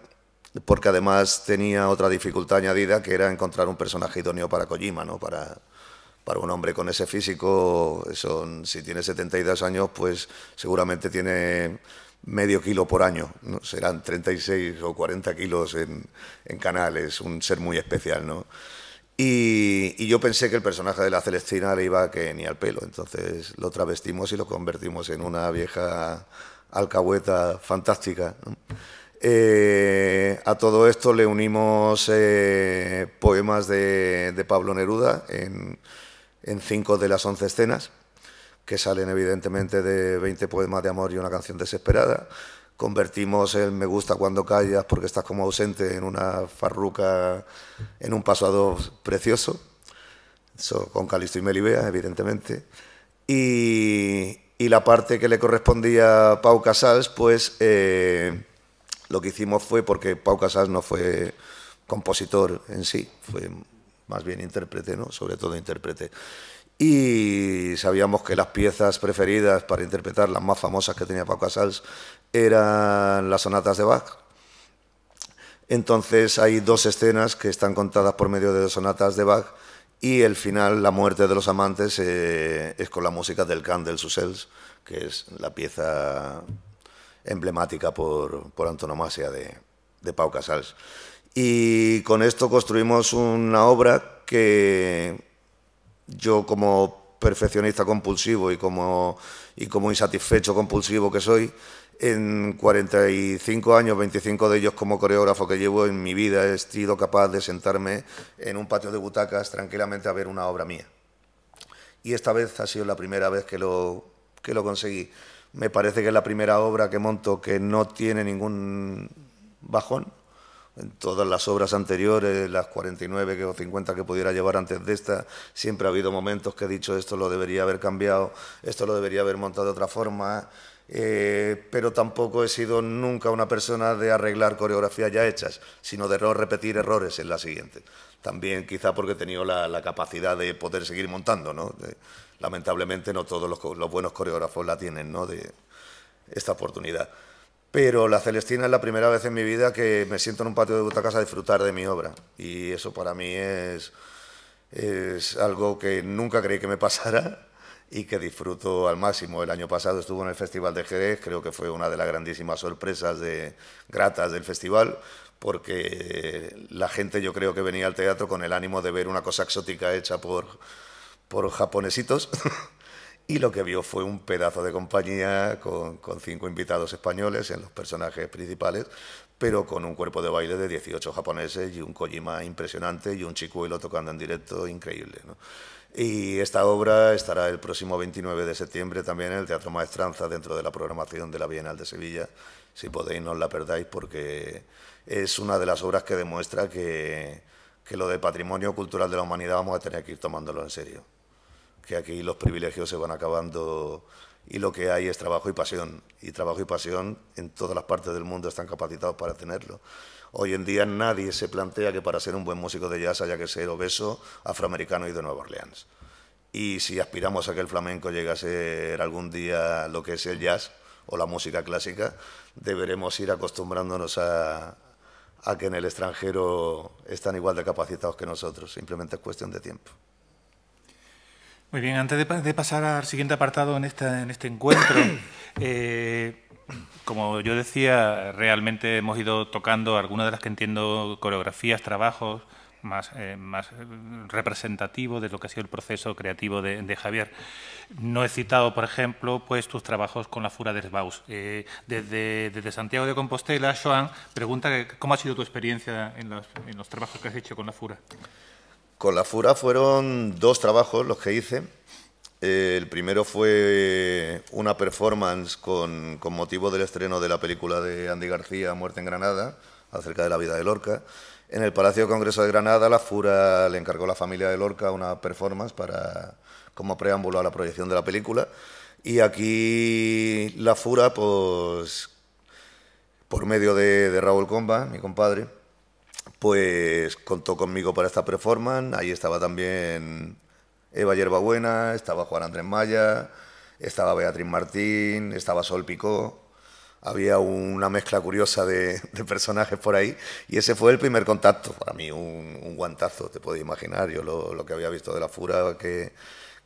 porque además tenía otra dificultad añadida, que era encontrar un personaje idóneo para Kojima, ¿no? Para un hombre con ese físico, si tiene 72 años, pues seguramente tiene medio kilo por año, ¿no? Serán 36 o 40 kilos en Canales, un ser muy especial, ¿no? Y yo pensé que el personaje de la Celestina le iba que ni al pelo, entonces lo travestimos y lo convertimos en una vieja alcahueta fantástica, ¿no? A todo esto le unimos poemas de Pablo Neruda en 5 de las 11 escenas, que salen evidentemente de 20 poemas de amor y una canción desesperada. Convertimos el Me gusta cuando callas porque estás como ausente en una farruca, en un paso a dos precioso, eso, con Calixto y Melibea, evidentemente. Y la parte que le correspondía a Pau Casals, pues lo que hicimos fue, porque Pau Casals no fue compositor en sí, fue más bien intérprete, ¿no? Sobre todo intérprete. Y sabíamos que las piezas preferidas para interpretar, las más famosas que tenía Pau Casals, eran las sonatas de Bach. Entonces hay 2 escenas que están contadas por medio de 2 sonatas de Bach, y el final, la muerte de los amantes, es con la música del Cant dels Ocells, que es la pieza emblemática por antonomasia de Pau Casals. Y con esto construimos una obra que yo, como perfeccionista compulsivo y como insatisfecho compulsivo que soy, en 45 años, 25 de ellos como coreógrafo que llevo en mi vida, he sido capaz de sentarme en un patio de butacas tranquilamente a ver una obra mía. Y esta vez ha sido la primera vez que lo conseguí. Me parece que es la primera obra que monto que no tiene ningún bajón. En todas las obras anteriores, las 49 o 50 que pudiera llevar antes de esta, siempre ha habido momentos que he dicho esto lo debería haber cambiado, esto lo debería haber montado de otra forma, pero tampoco he sido nunca una persona de arreglar coreografías ya hechas, sino de repetir errores en la siguiente. También quizá porque he tenido la capacidad de poder seguir montando, ¿no? lamentablemente no todos los buenos coreógrafos la tienen, ¿no?, de esta oportunidad. Pero La Celestina es la primera vez en mi vida que me siento en un patio de butacas a disfrutar de mi obra. Y eso para mí es algo que nunca creí que me pasara y que disfruto al máximo. El año pasado estuve en el Festival de Jerez, creo que fue una de las grandísimas sorpresas gratas del festival, porque la gente, yo creo que venía al teatro con el ánimo de ver una cosa exótica hecha por japonesitos. Y lo que vio fue un pedazo de compañía con 5 invitados españoles en los personajes principales, pero con un cuerpo de baile de 18 japoneses y un Kojima impresionante y un Chicuelo tocando en directo increíble, ¿no? Y esta obra estará el próximo 29 de septiembre también en el Teatro Maestranza, dentro de la programación de la Bienal de Sevilla. Si podéis, no os la perdáis, porque es una de las obras que demuestra que lo de patrimonio cultural de la humanidad vamos a tener que ir tomándolo en serio. Que aquí los privilegios se van acabando y lo que hay es trabajo y pasión. Y trabajo y pasión en todas las partes del mundo están capacitados para tenerlo. Hoy en día nadie se plantea que para ser un buen músico de jazz haya que ser obeso, afroamericano y de Nueva Orleans. Y si aspiramos a que el flamenco llegue a ser algún día lo que es el jazz o la música clásica, deberemos ir acostumbrándonos a que en el extranjero están igual de capacitados que nosotros. Simplemente es cuestión de tiempo. Muy bien, antes de pasar al siguiente apartado en este encuentro, como yo decía, realmente hemos ido tocando algunas de las que entiendo coreografías, trabajos más representativos de lo que ha sido el proceso creativo de Javier. No he citado, por ejemplo, pues tus trabajos con la Fura de Baus. Desde Santiago de Compostela, Joan pregunta cómo ha sido tu experiencia en los trabajos que has hecho con la Fura. Con la Fura fueron 2 trabajos los que hice. El primero fue una performance con motivo del estreno de la película de Andy García, Muerte en Granada, acerca de la vida de Lorca. En el Palacio de Congreso de Granada, la Fura le encargó a la familia de Lorca una performance como preámbulo a la proyección de la película. Y aquí la Fura, pues, por medio de Raúl Comba, mi compadre, pues contó conmigo para esta performance. Ahí estaba también Eva Yerbabuena, estaba Juan Andrés Maya, estaba Beatriz Martín, estaba Sol Picó. Había una mezcla curiosa de personajes por ahí, y ese fue el primer contacto. Para mí un guantazo, te puedes imaginar. Yo lo que había visto de la Fura, que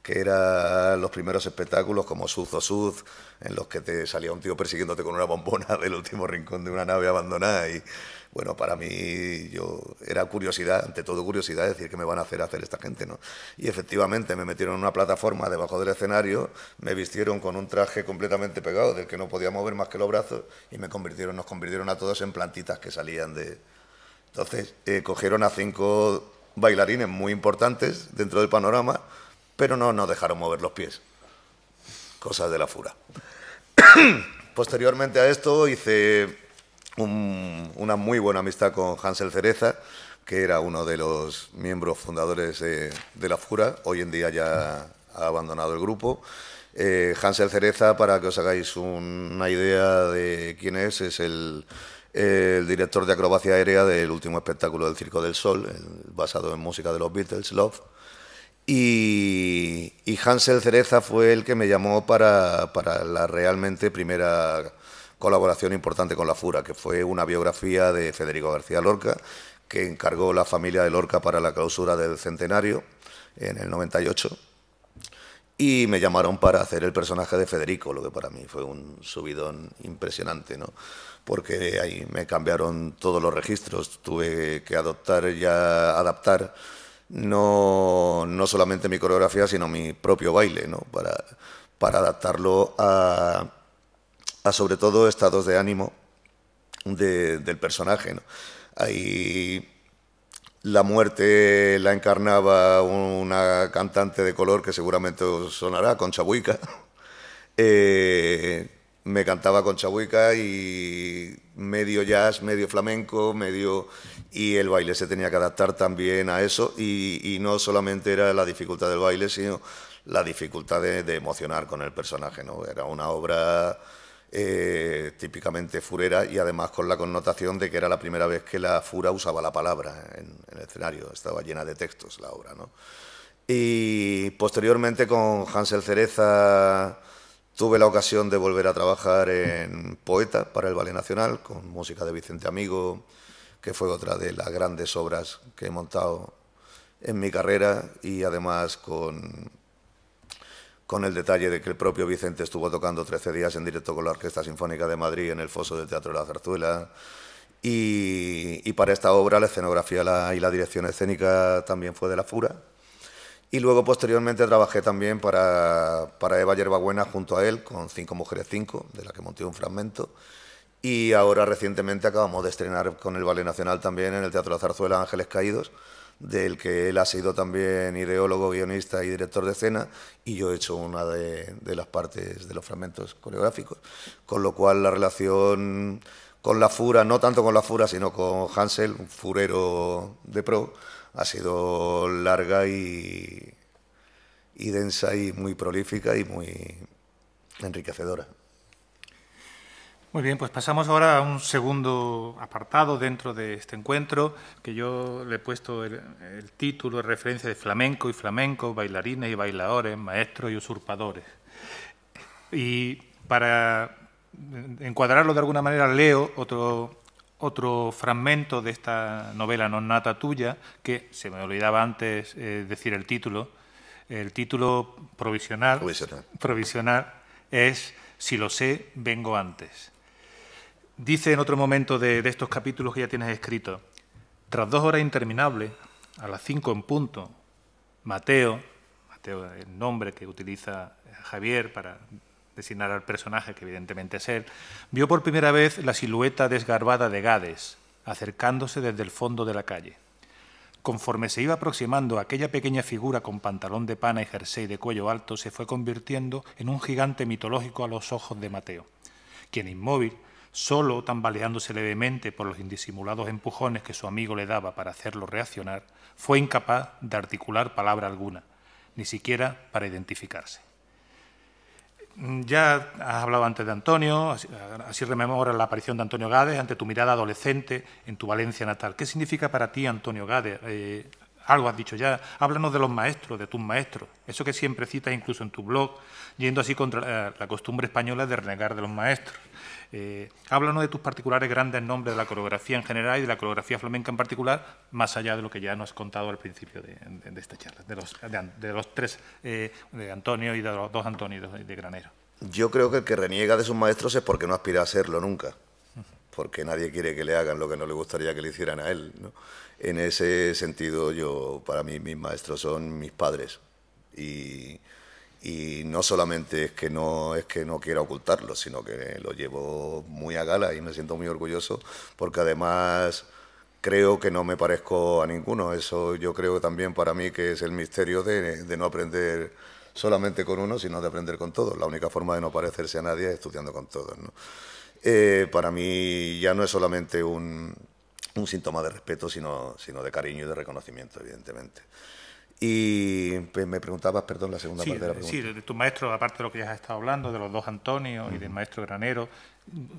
eran los primeros espectáculos como Suz o Suz, en los que te salía un tío persiguiéndote con una bombona del último rincón de una nave abandonada. Y bueno, para mí era curiosidad, ante todo curiosidad, decir qué me van a hacer esta gente, ¿no? Y efectivamente me metieron en una plataforma debajo del escenario, me vistieron con un traje completamente pegado del que no podía mover más que los brazos, y nos convirtieron a todos en plantitas que salían de... Entonces cogieron a 5 bailarines muy importantes dentro del panorama, pero no nos dejaron mover los pies. Cosas de la Fura. Posteriormente a esto hice una muy buena amistad con Hansel Cereza, que era uno de los miembros fundadores de la Fura. Hoy en día ya ha abandonado el grupo. Hansel Cereza, para que os hagáis una idea de quién es el director de acrobacia aérea del último espectáculo del Circo del Sol, basado en música de los Beatles, Love. Y Hansel Cereza fue el que me llamó para la realmente primera colaboración importante con la Fura, que fue una biografía de Federico García Lorca, que encargó la familia de Lorca para la clausura del centenario en el 98. Y me llamaron para hacer el personaje de Federico, lo que para mí fue un subidón impresionante, ¿no? Porque ahí me cambiaron todos los registros, tuve que adaptar no solamente mi coreografía, sino mi propio baile, ¿no? Para adaptarlo a sobre todo estados de ánimo del personaje, ¿no? Ahí la muerte la encarnaba una cantante de color que seguramente os sonará, Concha Buica. Me cantaba Concha Buica y medio jazz, medio flamenco, y el baile se tenía que adaptar también a eso, y no solamente era la dificultad del baile, sino la dificultad de emocionar con el personaje, ¿no? Era una obra típicamente furera, y además con la connotación de que era la primera vez que la Fura usaba la palabra en el escenario. Estaba llena de textos la obra, ¿no? Y posteriormente con Hansel Cereza tuve la ocasión de volver a trabajar en Poeta para el Ballet Nacional, con música de Vicente Amigo, que fue otra de las grandes obras que he montado en mi carrera, y además con el detalle de que el propio Vicente estuvo tocando 13 días en directo con la Orquesta Sinfónica de Madrid en el foso del Teatro de la Zarzuela. Y para esta obra la escenografía y la dirección escénica también fue de la Fura. Y luego, posteriormente, trabajé también para Eva Yerbabuena junto a él, con 5 mujeres 5, de la que monté un fragmento. Y ahora, recientemente, acabamos de estrenar con el Ballet Nacional también en el Teatro de la Zarzuela Ángeles Caídos, del que él ha sido también ideólogo, guionista y director de escena, y yo he hecho una de las partes de los fragmentos coreográficos. Con lo cual, la relación con la Fura, no tanto con la Fura, sino con Hansel, un furero de pro, ha sido larga y densa y muy prolífica y muy enriquecedora. Muy bien, pues pasamos ahora a un segundo apartado dentro de este encuentro, que yo le he puesto el título de referencia de Flamenco y Flamenco, bailarines y bailadores, maestros y usurpadores. Y para encuadrarlo de alguna manera leo otro fragmento de esta novela non nata tuya, que se me olvidaba antes decir el título. El título provisional es Si lo sé, vengo antes. Dice en otro momento de estos capítulos que ya tienes escrito: tras 2 horas interminables, a las 5 en punto, Mateo, el nombre que utiliza Javier para designar al personaje, que evidentemente es él, vio por primera vez la silueta desgarbada de Gades, acercándose desde el fondo de la calle. Conforme se iba aproximando, aquella pequeña figura con pantalón de pana y jersey de cuello alto se fue convirtiendo en un gigante mitológico a los ojos de Mateo, quien inmóvil, solo tambaleándose levemente por los indisimulados empujones que su amigo le daba para hacerlo reaccionar, fue incapaz de articular palabra alguna, ni siquiera para identificarse. Ya has hablado antes de Antonio, así rememoras la aparición de Antonio Gades ante tu mirada adolescente en tu Valencia natal. ¿Qué significa para ti Antonio Gades? Algo has dicho ya. Háblanos de los maestros, de tus maestros. Eso que siempre citas incluso en tu blog, yendo así contra la costumbre española de renegar de los maestros. Háblanos de tus particulares grandes nombres de la coreografía en general y de la coreografía flamenca en particular, más allá de lo que ya nos has contado al principio de esta charla, de los 3 de Antonio y de los 2 Antonios de Granero. Yo creo que el que reniega de sus maestros es porque no aspira a serlo nunca, porque nadie quiere que le hagan lo que no le gustaría que le hicieran a él, ¿no? En ese sentido, para mí, mis maestros son mis padres, y no solamente es que no quiera ocultarlo, sino que lo llevo muy a gala y me siento muy orgulloso, porque además creo que no me parezco a ninguno. Eso yo creo también para mí que es el misterio de no aprender solamente con uno, sino de aprender con todos. La única forma de no parecerse a nadie es estudiando con todos, ¿no? Para mí ya no es solamente un síntoma de respeto, sino de cariño y de reconocimiento, evidentemente. Y pues, me preguntabas, perdón, la segunda parte de la pregunta. Sí, de tu maestro, aparte de lo que ya has estado hablando, de los 2 Antonios y del maestro Granero,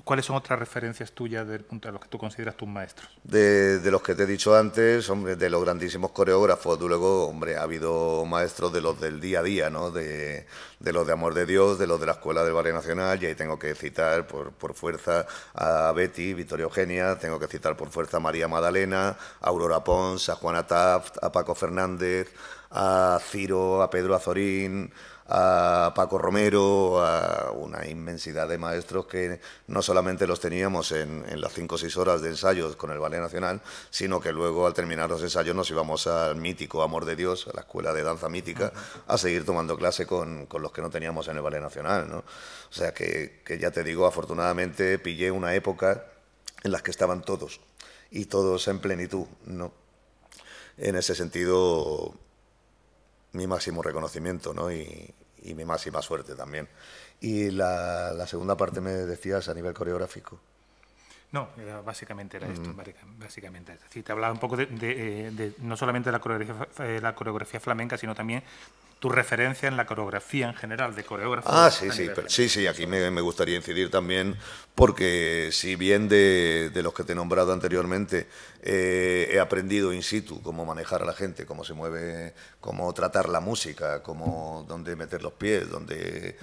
¿cuáles son otras referencias tuyas de los que tú consideras tus maestros? De los que te he dicho antes, hombre, de los grandísimos coreógrafos. Luego, hombre, ha habido maestros de los del día a día, ¿no? De los de Amor de Dios, de los de la Escuela del Ballet Nacional, y ahí tengo que citar por fuerza a Betty, Victoria Eugenia, tengo que citar por fuerza a María Magdalena, a Aurora Pons, a Juana Taft, a Paco Fernández, a Ciro, a Pedro Azorín, a Paco Romero, a una inmensidad de maestros que no solamente los teníamos en las 5 o 6 horas de ensayos con el Ballet Nacional, sino que luego al terminar los ensayos nos íbamos al mítico Amor de Dios, a la escuela de danza mítica, a seguir tomando clase con los que no teníamos en el Ballet Nacional, ¿no? O sea que ya te digo, afortunadamente pillé una época en la que estaban todos, y todos en plenitud, ¿no? En ese sentido, mi máximo reconocimiento, ¿no? Y mi máxima suerte también. Y la segunda parte me decías a nivel coreográfico. No, básicamente era esto. Básicamente. Sí, te hablaba un poco de no solamente de la coreografía flamenca, sino también tu referencia en la coreografía en general, de coreógrafos. Sí, aquí me gustaría incidir también, porque si bien de los que te he nombrado anteriormente he aprendido in situ cómo manejar a la gente, cómo se mueve, cómo tratar la música, dónde meter los pies, dónde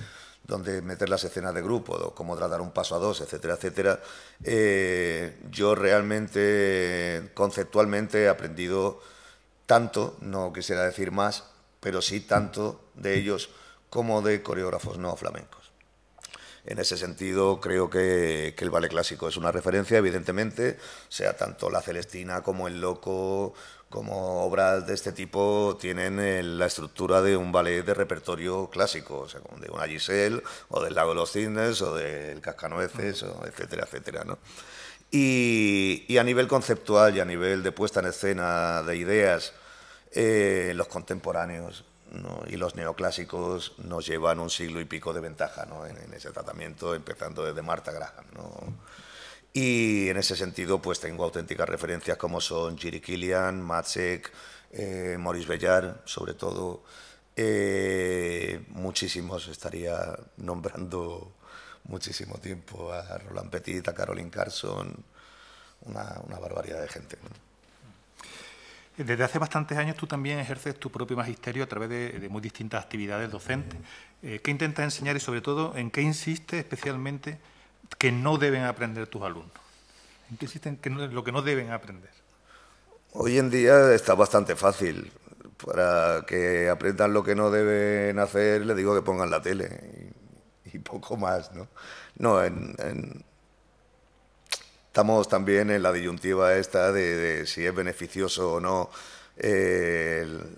meter las escenas de grupo, cómo tratar un paso a dos, etcétera, etcétera, yo realmente, conceptualmente, he aprendido tanto, no quisiera decir más, pero sí tanto de ellos como de coreógrafos no flamencos. En ese sentido, creo que el ballet clásico es una referencia, evidentemente, sea tanto La Celestina como El Loco, como obras de este tipo, tienen la estructura de un ballet de repertorio clásico, o sea, de una Giselle, o del Lago de los Cisnes, o del Cascanueces, etcétera, etcétera, ¿no? Y a nivel conceptual y a nivel de puesta en escena de ideas, los contemporáneos, ¿no? Y los neoclásicos nos llevan un siglo y pico de ventaja, ¿no? en ese tratamiento, empezando desde Martha Graham, ¿no? Y en ese sentido, pues tengo auténticas referencias como son Jiri Kilian, Matzek, Maurice Bellard, sobre todo. Muchísimos, estaría nombrando muchísimo tiempo, a Roland Petit, a Caroline Carson, una barbaridad de gente, ¿no? Desde hace bastantes años tú también ejerces tu propio magisterio a través de muy distintas actividades docentes. ¿Qué intentas enseñar y, sobre todo, en qué insistes especialmente que no deben aprender tus alumnos? ¿En qué insisten lo que no deben aprender? Hoy en día está bastante fácil. Para que aprendan lo que no deben hacer, les digo que pongan la tele y poco más, ¿no? No, estamos también en la disyuntiva esta de si es beneficioso o no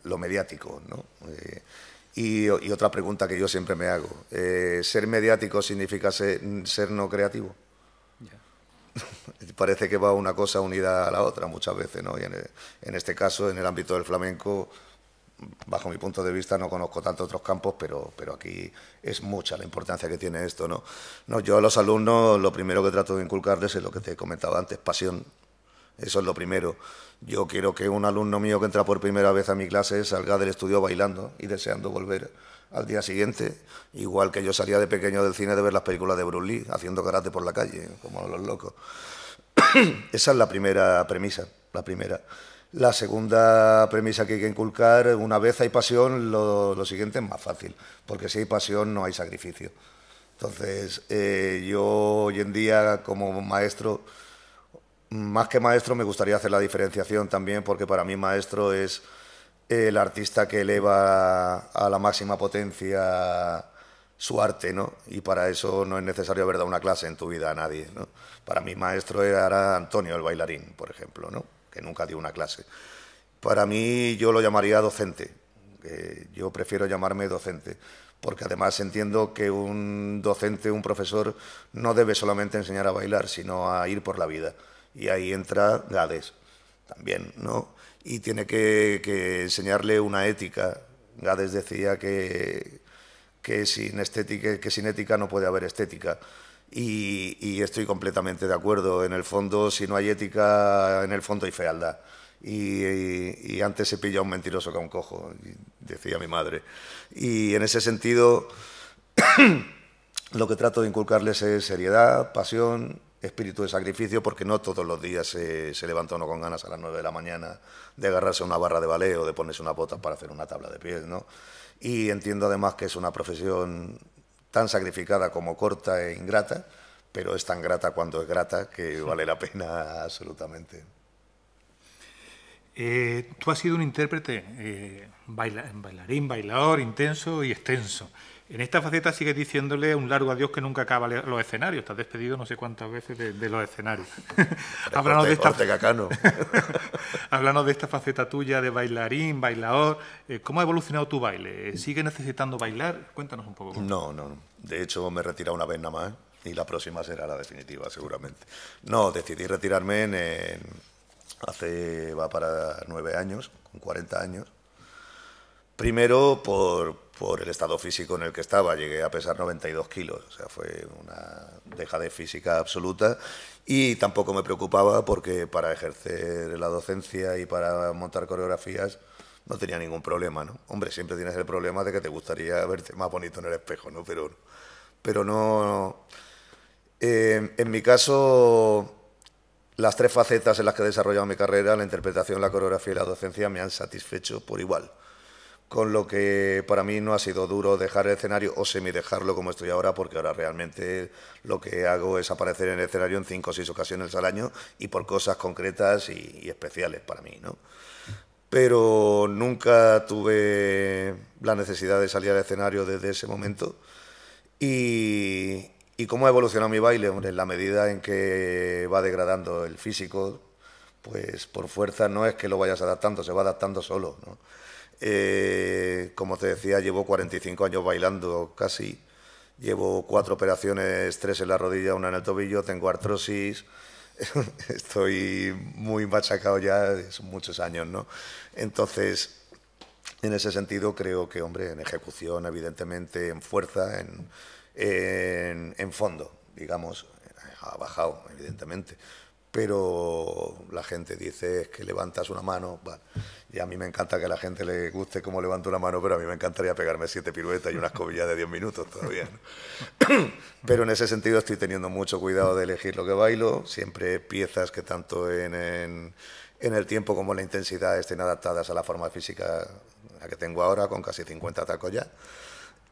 lo mediático, ¿no? Y otra pregunta que yo siempre me hago, ¿ser mediático significa ser no creativo? Yeah. Parece que va una cosa unida a la otra muchas veces, ¿no? Y en este caso, en el ámbito del flamenco, bajo mi punto de vista, no conozco tantos otros campos, pero aquí es mucha la importancia que tiene esto, ¿no? No, yo a los alumnos lo primero que trato de inculcarles es lo que te comentaba antes, pasión. Eso es lo primero. Yo quiero que un alumno mío que entra por primera vez a mi clase salga del estudio bailando y deseando volver al día siguiente, igual que yo salía de pequeño del cine de ver las películas de Bruce Lee, haciendo karate por la calle, como los locos. Esa es la primera premisa, la primera. La segunda premisa que hay que inculcar, una vez hay pasión, lo siguiente es más fácil, porque si hay pasión no hay sacrificio. Entonces, yo hoy en día como maestro, más que maestro me gustaría hacer la diferenciación también, porque para mí maestro es el artista que eleva a la máxima potencia su arte, ¿no? Y para eso no es necesario haber dado una clase en tu vida a nadie, ¿no? Para mí maestro era Antonio, el bailarín, por ejemplo, ¿no? Que nunca dio una clase. Para mí yo lo llamaría docente, yo prefiero llamarme docente, porque además entiendo que un docente, un profesor, no debe solamente enseñar a bailar, sino a ir por la vida. Y ahí entra Gades también, ¿no? Y tiene que enseñarle una ética. Gades decía que sin ética no puede haber estética. Y estoy completamente de acuerdo. En el fondo, si no hay ética, en el fondo hay fealdad. Y antes se pilla un mentiroso que a un cojo, decía mi madre. Y en ese sentido, lo que trato de inculcarles es seriedad, pasión, espíritu de sacrificio, porque no todos los días se levanta uno con ganas a las 9 de la mañana de agarrarse a una barra de ballet o de ponerse una bota para hacer una tabla de pies, ¿no? Y entiendo además que es una profesión tan sacrificada como corta e ingrata, pero es tan grata cuando es grata que vale la pena absolutamente. Tú has sido un intérprete, bailarín, bailador, intenso y extenso. En esta faceta sigues diciéndole un largo adiós que nunca acaba los escenarios. Estás despedido no sé cuántas veces de los escenarios. Háblanos de esta faceta tuya de bailarín, bailador. ¿Cómo ha evolucionado tu baile? ¿Sigue necesitando bailar? Cuéntanos un poco. No. De hecho, me he retirado una vez nada más y la próxima será la definitiva, seguramente. No, decidí retirarme va para 9 años, con 40 años. Primero por el estado físico en el que estaba, llegué a pesar 92 kilos, o sea, fue una dejadez física absoluta y tampoco me preocupaba porque para ejercer la docencia y para montar coreografías no tenía ningún problema, ¿no? Hombre, siempre tienes el problema de que te gustaría verte más bonito en el espejo, ¿no? Pero no... en mi caso, las 3 facetas en las que he desarrollado mi carrera, la interpretación, la coreografía y la docencia, me han satisfecho por igual. Con lo que para mí no ha sido duro dejar el escenario o semi-dejarlo como estoy ahora, porque ahora realmente lo que hago es aparecer en el escenario en 5 o 6 ocasiones al año y por cosas concretas y especiales para mí, ¿no? Pero nunca tuve la necesidad de salir al escenario desde ese momento. ¿Y cómo ha evolucionado mi baile? Hombre, en la medida en que va degradando el físico, pues por fuerza no es que lo vayas adaptando, se va adaptando solo, ¿no? Como te decía, llevo 45 años bailando casi, llevo 4 operaciones, 3 en la rodilla, 1 en el tobillo, tengo artrosis, estoy muy machacado ya, son muchos años, ¿no? Entonces, en ese sentido creo que, hombre, en ejecución, evidentemente, en fuerza, en fondo, digamos, ha bajado, evidentemente. Pero la gente dice que levantas una mano, vale. Y a mí me encanta que a la gente le guste cómo levanto una mano, pero a mí me encantaría pegarme 7 piruetas y unas cobillas de 10 minutos todavía, ¿no? Pero en ese sentido estoy teniendo mucho cuidado de elegir lo que bailo, siempre piezas que tanto en el tiempo como en la intensidad estén adaptadas a la forma física la que tengo ahora, con casi 50 tacos ya.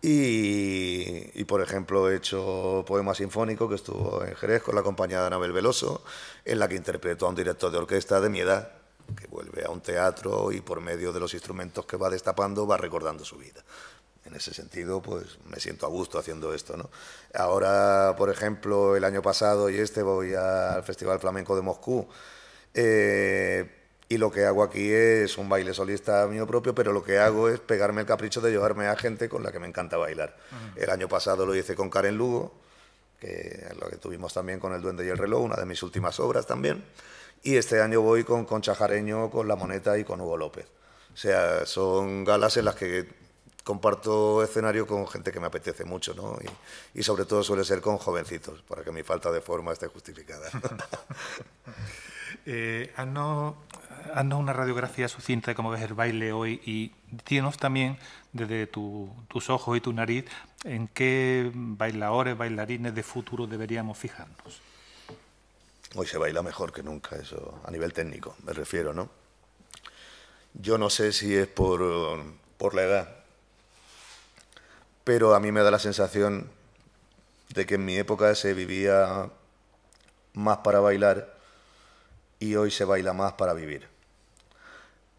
Y, por ejemplo, he hecho Poema Sinfónico, que estuvo en Jerez con la compañía de Anabel Veloso, en la que interpretó a un director de orquesta de mi edad, que vuelve a un teatro y por medio de los instrumentos que va destapando va recordando su vida. En ese sentido, pues me siento a gusto haciendo esto, ¿no? Ahora, por ejemplo, el año pasado y voy al Festival Flamenco de Moscú, y lo que hago aquí es un baile solista mío propio, pero lo que hago es pegarme el capricho de llevarme a gente con la que me encanta bailar. El año pasado lo hice con Karen Lugo, que es lo que tuvimos también con El Duende y el Reloj, una de mis últimas obras también. Y este año voy con Concha Jareño, con La Moneta y con Hugo López. O sea, son galas en las que comparto escenario con gente que me apetece mucho, ¿no? Y sobre todo suele ser con jovencitos, para que mi falta de forma esté justificada. Haznos una radiografía sucinta de cómo ves el baile hoy y dinos también, desde tus ojos y tu nariz, en qué bailadores, bailarines de futuro deberíamos fijarnos. Hoy se baila mejor que nunca, eso a nivel técnico, me refiero, ¿no? Yo no sé si es por la edad, pero a mí me da la sensación de que en mi época se vivía más para bailar y hoy se baila más para vivir.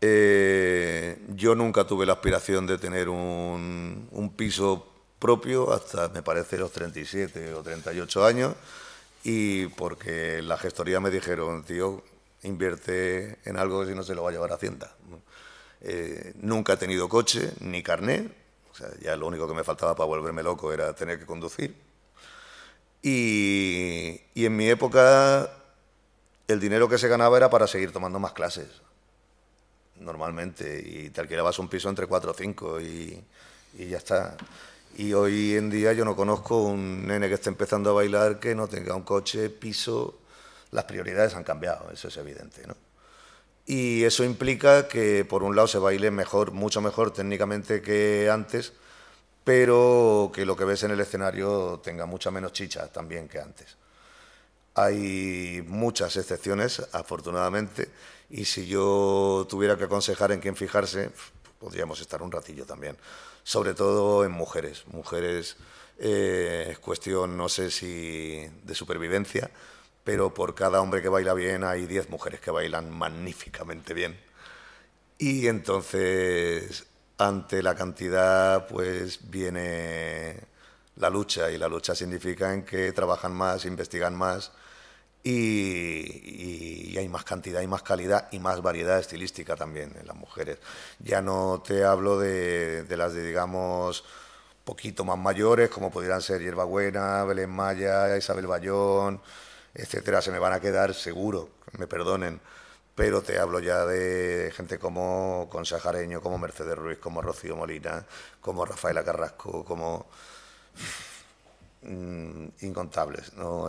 Yo nunca tuve la aspiración de tener un piso propio hasta, me parece, los 37 o 38 años, y porque en la gestoría me dijeron, tío, invierte en algo si no se lo va a llevar a Hacienda. Nunca he tenido coche ni carnet, o sea, ya lo único que me faltaba para volverme loco era tener que conducir. Y en mi época el dinero que se ganaba era para seguir tomando más clases, normalmente, y te alquilabas un piso entre 4 o 5 y ya está. Y hoy en día yo no conozco un nene que esté empezando a bailar que no tenga un coche, piso. Las prioridades han cambiado, eso es evidente, ¿no? Y eso implica que por un lado se baile mejor, mucho mejor técnicamente que antes, pero que lo que ves en el escenario tenga mucha menos chicha también que antes. Hay muchas excepciones, afortunadamente, y si yo tuviera que aconsejar en quién fijarse, podríamos estar un ratillo también, sobre todo en mujeres. Mujeres es cuestión, no sé si de supervivencia, pero por cada hombre que baila bien hay 10 mujeres que bailan magníficamente bien. Y entonces, ante la cantidad, pues viene la lucha, y la lucha significa en que trabajan más, investigan más, y hay más cantidad y más calidad y más variedad estilística también en las mujeres. Ya no te hablo de las de, digamos, poquito más mayores, como pudieran ser Hierbabuena, Belén Maya, Isabel Bayón, etcétera. Se me van a quedar seguro, me perdonen, pero te hablo ya de gente como Concha Jareño, como Mercedes Ruiz, como Rocío Molina, como Rafaela Carrasco, como incontables, ¿no?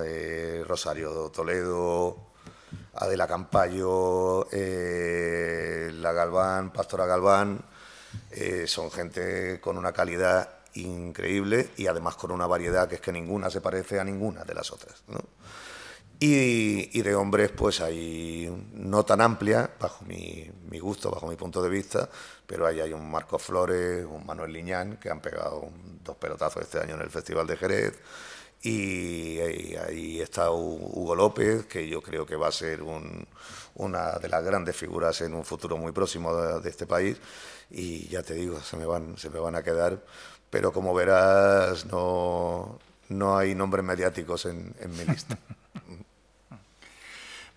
Rosario Toledo, Adela Campayo, la Galván, Pastora Galván, son gente con una calidad increíble y además con una variedad que es que ninguna se parece a ninguna de las otras, ¿no? Y de hombres, pues hay no tan amplia, bajo mi gusto, bajo mi punto de vista, pero ahí hay un Marcos Flores, un Manuel Liñán, que han pegado 2 pelotazos este año en el Festival de Jerez, y ahí está Hugo López, que yo creo que va a ser una de las grandes figuras en un futuro muy próximo de este país, y ya te digo, se me van a quedar, pero como verás, no hay nombres mediáticos en mi lista.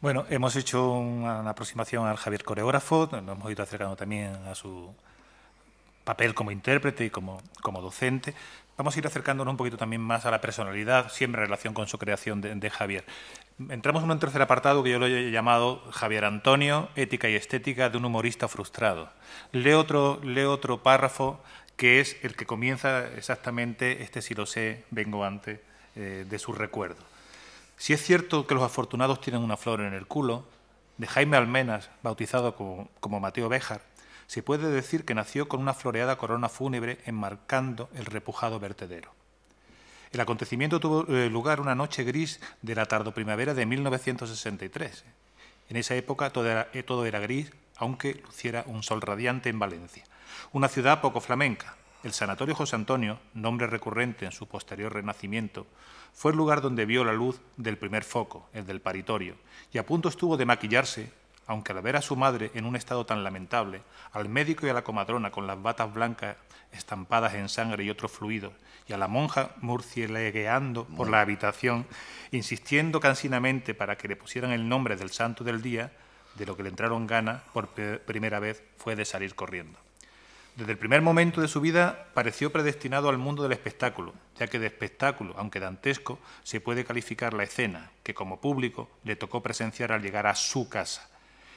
Bueno, hemos hecho una aproximación al Javier coreógrafo, nos hemos ido acercando también a su papel como intérprete y como docente. Vamos a ir acercándonos un poquito también más a la personalidad, siempre en relación con su creación de Javier. Entramos en un tercer apartado que yo lo he llamado Javier Antonio, ética y estética de un humorista frustrado. Leo otro párrafo que es el que comienza exactamente, este sí lo sé, vengo antes, de su recuerdo. Si es cierto que los afortunados tienen una flor en el culo, de Jaime Almenas, bautizado como Mateo Béjar, se puede decir que nació con una floreada corona fúnebre enmarcando el repujado vertedero. El acontecimiento tuvo lugar una noche gris de la tardoprimavera de 1963. En esa época todo era gris, aunque luciera un sol radiante en Valencia, una ciudad poco flamenca. El Sanatorio José Antonio, nombre recurrente en su posterior renacimiento, fue el lugar donde vio la luz del primer foco, el del paritorio, y a punto estuvo de maquillarse, aunque al ver a su madre en un estado tan lamentable, al médico y a la comadrona con las batas blancas estampadas en sangre y otros fluidos, y a la monja murcielegueando por la habitación, insistiendo cansinamente para que le pusieran el nombre del santo del día, de lo que le entraron ganas por primera vez fue de salir corriendo. Desde el primer momento de su vida pareció predestinado al mundo del espectáculo, ya que de espectáculo, aunque dantesco, se puede calificar la escena, que como público le tocó presenciar al llegar a su casa.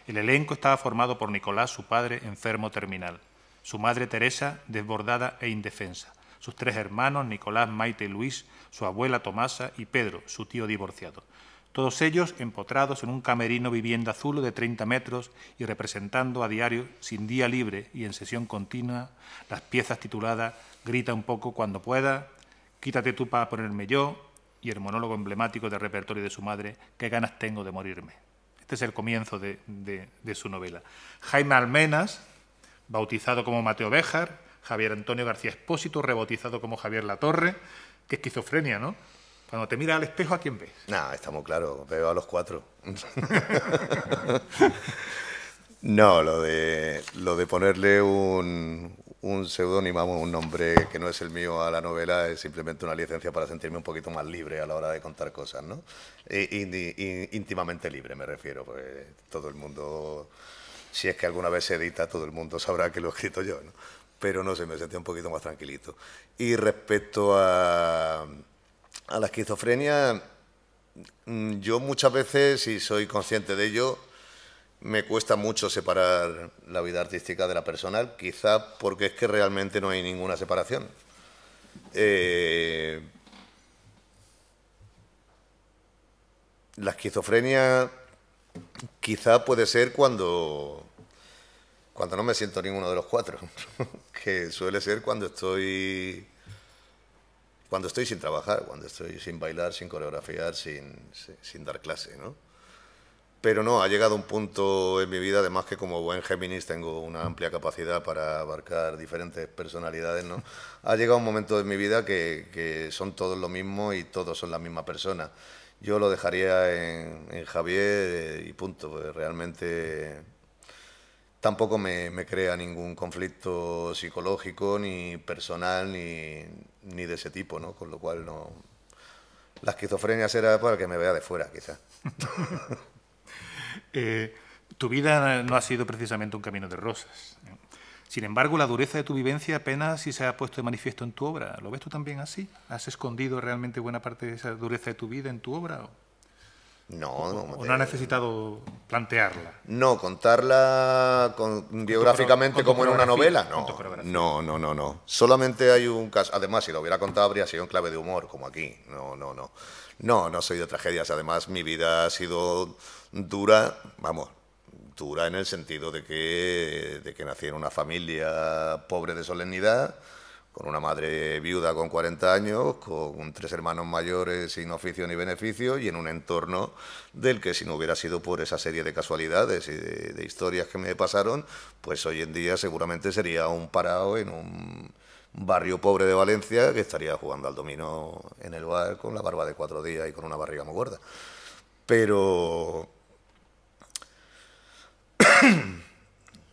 El elenco estaba formado por Nicolás, su padre, enfermo terminal, su madre Teresa, desbordada e indefensa, sus 3 hermanos, Nicolás, Maite y Luis, su abuela Tomasa y Pedro, su tío divorciado. Todos ellos empotrados en un camerino vivienda azul de 30 metros y representando a diario, sin día libre y en sesión continua, las piezas tituladas Grita un poco cuando pueda, Quítate tú para ponerme yo y el monólogo emblemático del repertorio de su madre, Qué ganas tengo de morirme. Este es el comienzo de su novela. Jaime Almenas, bautizado como Mateo Béjar, Javier Antonio García Expósito, rebautizado como Javier Latorre. Qué esquizofrenia, ¿no? Cuando te miras al espejo, ¿a quién ves? No, está muy claro, veo a los 4. No, lo de ponerle un seudónimo, un nombre que no es el mío a la novela, es simplemente una licencia para sentirme un poquito más libre a la hora de contar cosas, ¿no? Íntimamente libre, me refiero, pues todo el mundo, si es que alguna vez se edita, todo el mundo sabrá que lo he escrito yo, ¿no? Pero no sé, me sentí un poquito más tranquilito. Y respecto a la esquizofrenia, yo muchas veces, y soy consciente de ello, me cuesta mucho separar la vida artística de la personal, quizá porque es que realmente no hay ninguna separación. La esquizofrenia quizá puede ser cuando no me siento ninguno de los 4, que suele ser cuando estoy sin trabajar, cuando estoy sin bailar, sin coreografiar, sin dar clase, ¿no? Pero no, ha llegado un punto en mi vida, además que como buen Géminis tengo una amplia capacidad para abarcar diferentes personalidades, ¿no? Ha llegado un momento de mi vida que son todos lo mismo y todos son la misma persona. Yo lo dejaría en Javier y punto, pues realmente tampoco me crea ningún conflicto psicológico, ni personal, ni de ese tipo, ¿no? Con lo cual no. La esquizofrenia será para que me vea de fuera, quizás. Tu vida no ha sido precisamente un camino de rosas. Sin embargo, la dureza de tu vivencia apenas si se ha puesto de manifiesto en tu obra. ¿Lo ves tú también así? ¿Has escondido realmente buena parte de esa dureza de tu vida en tu obra? ¿O no has necesitado plantearla? No, contarla biográficamente como en una novela, no. Solamente hay un caso. Además, si lo hubiera contado habría sido en clave de humor, como aquí. No soy de tragedias. Además, mi vida ha sido dura, vamos, cultura en el sentido de que nací en una familia pobre de solemnidad, con una madre viuda con 40 años, con 3 hermanos mayores sin oficio ni beneficio y en un entorno del que si no hubiera sido por esa serie de casualidades y de historias que me pasaron, pues hoy en día seguramente sería un parado en un barrio pobre de Valencia que estaría jugando al dominó en el bar con la barba de 4 días y con una barriga muy gorda. Pero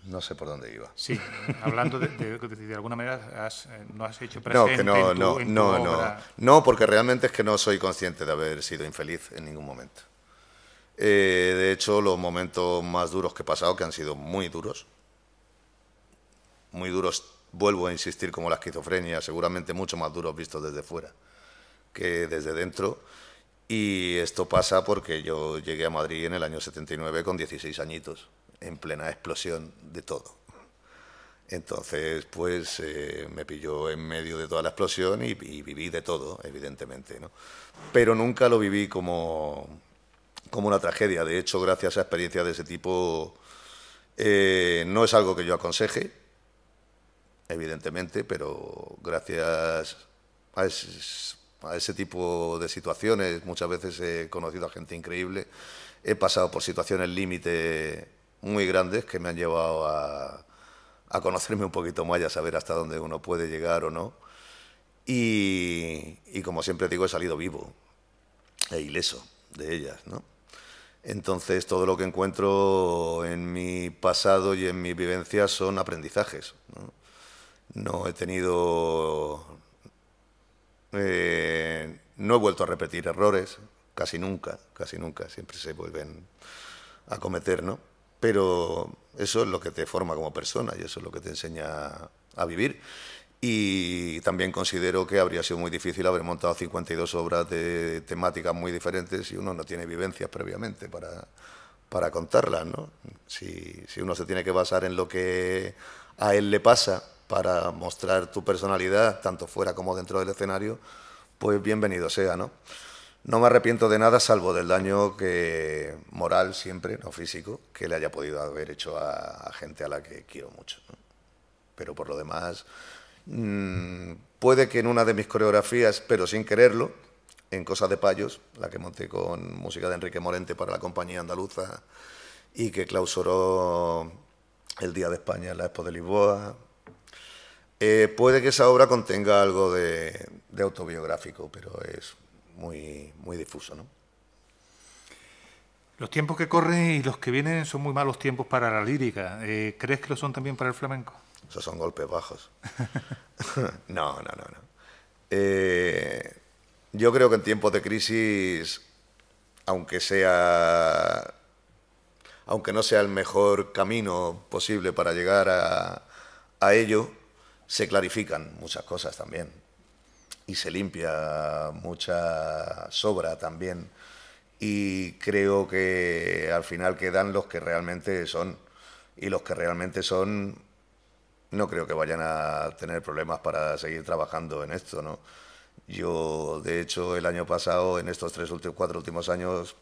no sé por dónde iba. Sí, hablando de alguna manera, no has hecho No, presente que no, en no, tu no, obra. no, porque realmente es que no soy consciente de haber sido infeliz en ningún momento. De hecho, los momentos más duros que he pasado, que han sido muy duros, vuelvo a insistir, como la esquizofrenia, seguramente mucho más duros vistos desde fuera que desde dentro. Y esto pasa porque yo llegué a Madrid en el año 79 con 16 añitos, en plena explosión de todo. Entonces, pues me pilló en medio de toda la explosión y viví de todo, evidentemente, ¿no? Pero nunca lo viví como una tragedia. De hecho, gracias a experiencias de ese tipo, no es algo que yo aconseje, evidentemente, pero gracias a ese tipo de situaciones, muchas veces he conocido a gente increíble, he pasado por situaciones límite muy grandes que me han llevado a conocerme un poquito más y a saber hasta dónde uno puede llegar o no. Y como siempre digo, he salido vivo e ileso de ellas, ¿no? Entonces, todo lo que encuentro en mi pasado y en mi vivencia son aprendizajes, ¿no? No he tenido... no he vuelto a repetir errores, casi nunca, siempre se vuelven a cometer, ¿no? Pero eso es lo que te forma como persona y eso es lo que te enseña a vivir. Y también considero que habría sido muy difícil haber montado 52 obras de temáticas muy diferentes si uno no tiene vivencias previamente para contarlas, ¿no? Si uno se tiene que basar en lo que a él le pasa para mostrar tu personalidad, tanto fuera como dentro del escenario, pues bienvenido sea, ¿no? No me arrepiento de nada, salvo del daño moral siempre, no físico, que le haya podido haber hecho a gente a la que quiero mucho, ¿no? Pero por lo demás, puede que en una de mis coreografías, pero sin quererlo, en Cosas de Payos, la que monté con música de Enrique Morente para la compañía andaluza y que clausuró el Día de España en la Expo de Lisboa, puede que esa obra contenga algo de autobiográfico, pero es muy, muy difuso, ¿no? Los tiempos que corren y los que vienen son muy malos tiempos para la lírica. ¿Crees que lo son también para el flamenco? Esos son golpes bajos. No. Yo creo que en tiempos de crisis, aunque no sea el mejor camino posible para llegar a ello, se clarifican muchas cosas también y se limpia mucha sobra también, y creo que al final quedan los que realmente son, y los que realmente son no creo que vayan a tener problemas para seguir trabajando en esto, ¿no? Yo, de hecho, el año pasado, en estos 4 últimos años,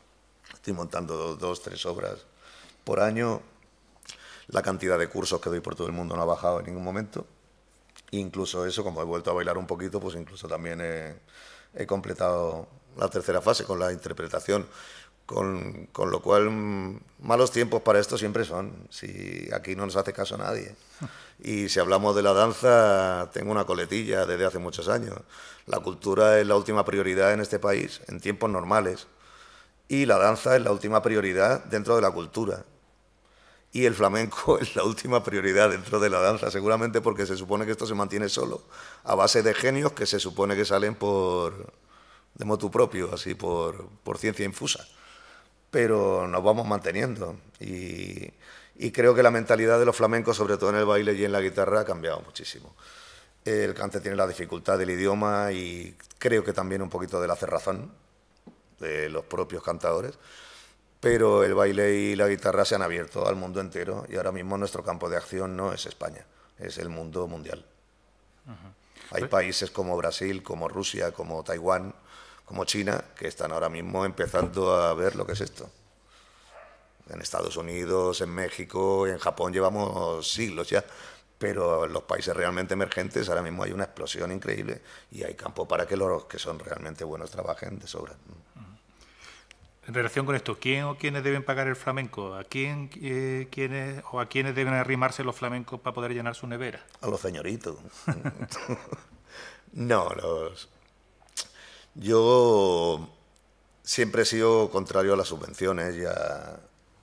estoy montando 2, 3 obras por año. La cantidad de cursos que doy por todo el mundo no ha bajado en ningún momento. Incluso eso, como he vuelto a bailar un poquito, pues incluso también he completado la tercera fase con la interpretación. Con lo cual, malos tiempos para esto siempre son, si aquí no nos hace caso nadie. Y si hablamos de la danza, tengo una coletilla desde hace muchos años. La cultura es la última prioridad en este país, en tiempos normales. Y la danza es la última prioridad dentro de la cultura. Y el flamenco es la última prioridad dentro de la danza, seguramente porque se supone que esto se mantiene solo, a base de genios que se supone que salen de motu propio, así por ciencia infusa. Pero nos vamos manteniendo y creo que la mentalidad de los flamencos, sobre todo en el baile y en la guitarra, ha cambiado muchísimo. El cante tiene la dificultad del idioma y creo que también un poquito de la cerrazón de los propios cantadores, pero el baile y la guitarra se han abierto al mundo entero y ahora mismo nuestro campo de acción no es España, es el mundo mundial. Hay países como Brasil, como Rusia, como Taiwán, como China, que están ahora mismo empezando a ver lo que es esto. En Estados Unidos, en México, en Japón llevamos siglos ya, pero en los países realmente emergentes ahora mismo hay una explosión increíble y hay campo para que los que son realmente buenos trabajen de sobra. En relación con esto, ¿quién o quiénes deben pagar el flamenco? ¿A quiénes o a quiénes deben arrimarse los flamencos para poder llenar su nevera? A los señoritos. No, yo siempre he sido contrario a las subvenciones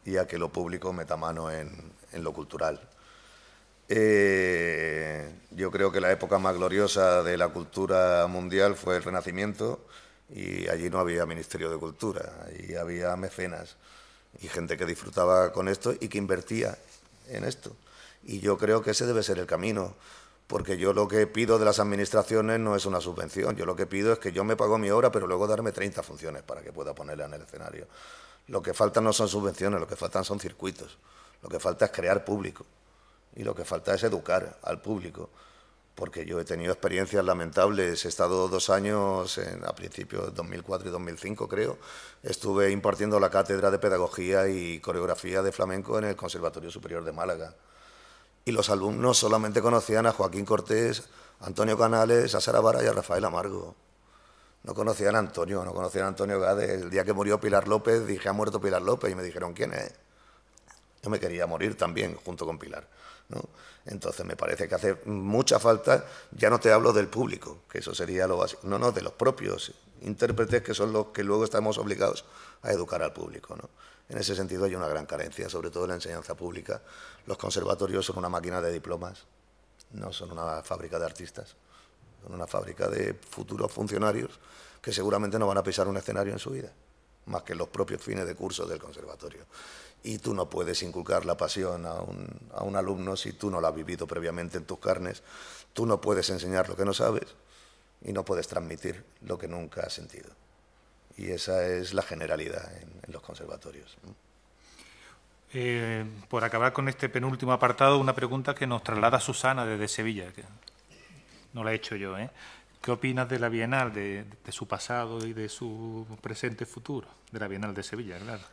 y a que lo público meta mano en lo cultural. Yo creo que la época más gloriosa de la cultura mundial fue el Renacimiento, y allí no había Ministerio de Cultura, allí había mecenas y gente que disfrutaba con esto y que invertía en esto. Y yo creo que ese debe ser el camino, porque yo lo que pido de las administraciones no es una subvención, yo lo que pido es que yo me pago mi obra, pero luego darme 30 funciones para que pueda ponerla en el escenario. Lo que falta no son subvenciones, lo que faltan son circuitos, lo que falta es crear público y lo que falta es educar al público. Porque yo he tenido experiencias lamentables. He estado 2 años, a principios de 2004 y 2005, creo, estuve impartiendo la cátedra de Pedagogía y Coreografía de Flamenco en el Conservatorio Superior de Málaga. Y los alumnos solamente conocían a Joaquín Cortés, a Antonio Canales, a Sara Vara y a Rafael Amargo. No conocían a Antonio, no conocían a Antonio Gade. El día que murió Pilar López, dije, ha muerto Pilar López, y me dijeron, ¿quién es? Yo me quería morir también, junto con Pilar, ¿no? Entonces me parece que hace mucha falta, ya no te hablo del público, que eso sería lo básico, no, de los propios intérpretes, que son los que luego estamos obligados a educar al público, ¿no? En ese sentido hay una gran carencia, sobre todo en la enseñanza pública. Los conservatorios son una máquina de diplomas, no son una fábrica de artistas, son una fábrica de futuros funcionarios que seguramente no van a pisar un escenario en su vida, más que los propios fines de curso del conservatorio. Y tú no puedes inculcar la pasión a un alumno si tú no la has vivido previamente en tus carnes. Tú no puedes enseñar lo que no sabes y no puedes transmitir lo que nunca has sentido. Y esa es la generalidad en los conservatorios. Por acabar con este penúltimo apartado, una pregunta que nos traslada Susana desde Sevilla, que no la he hecho yo, ¿eh? ¿Qué opinas de la Bienal, de su pasado y de su presente y futuro? De la Bienal de Sevilla, claro.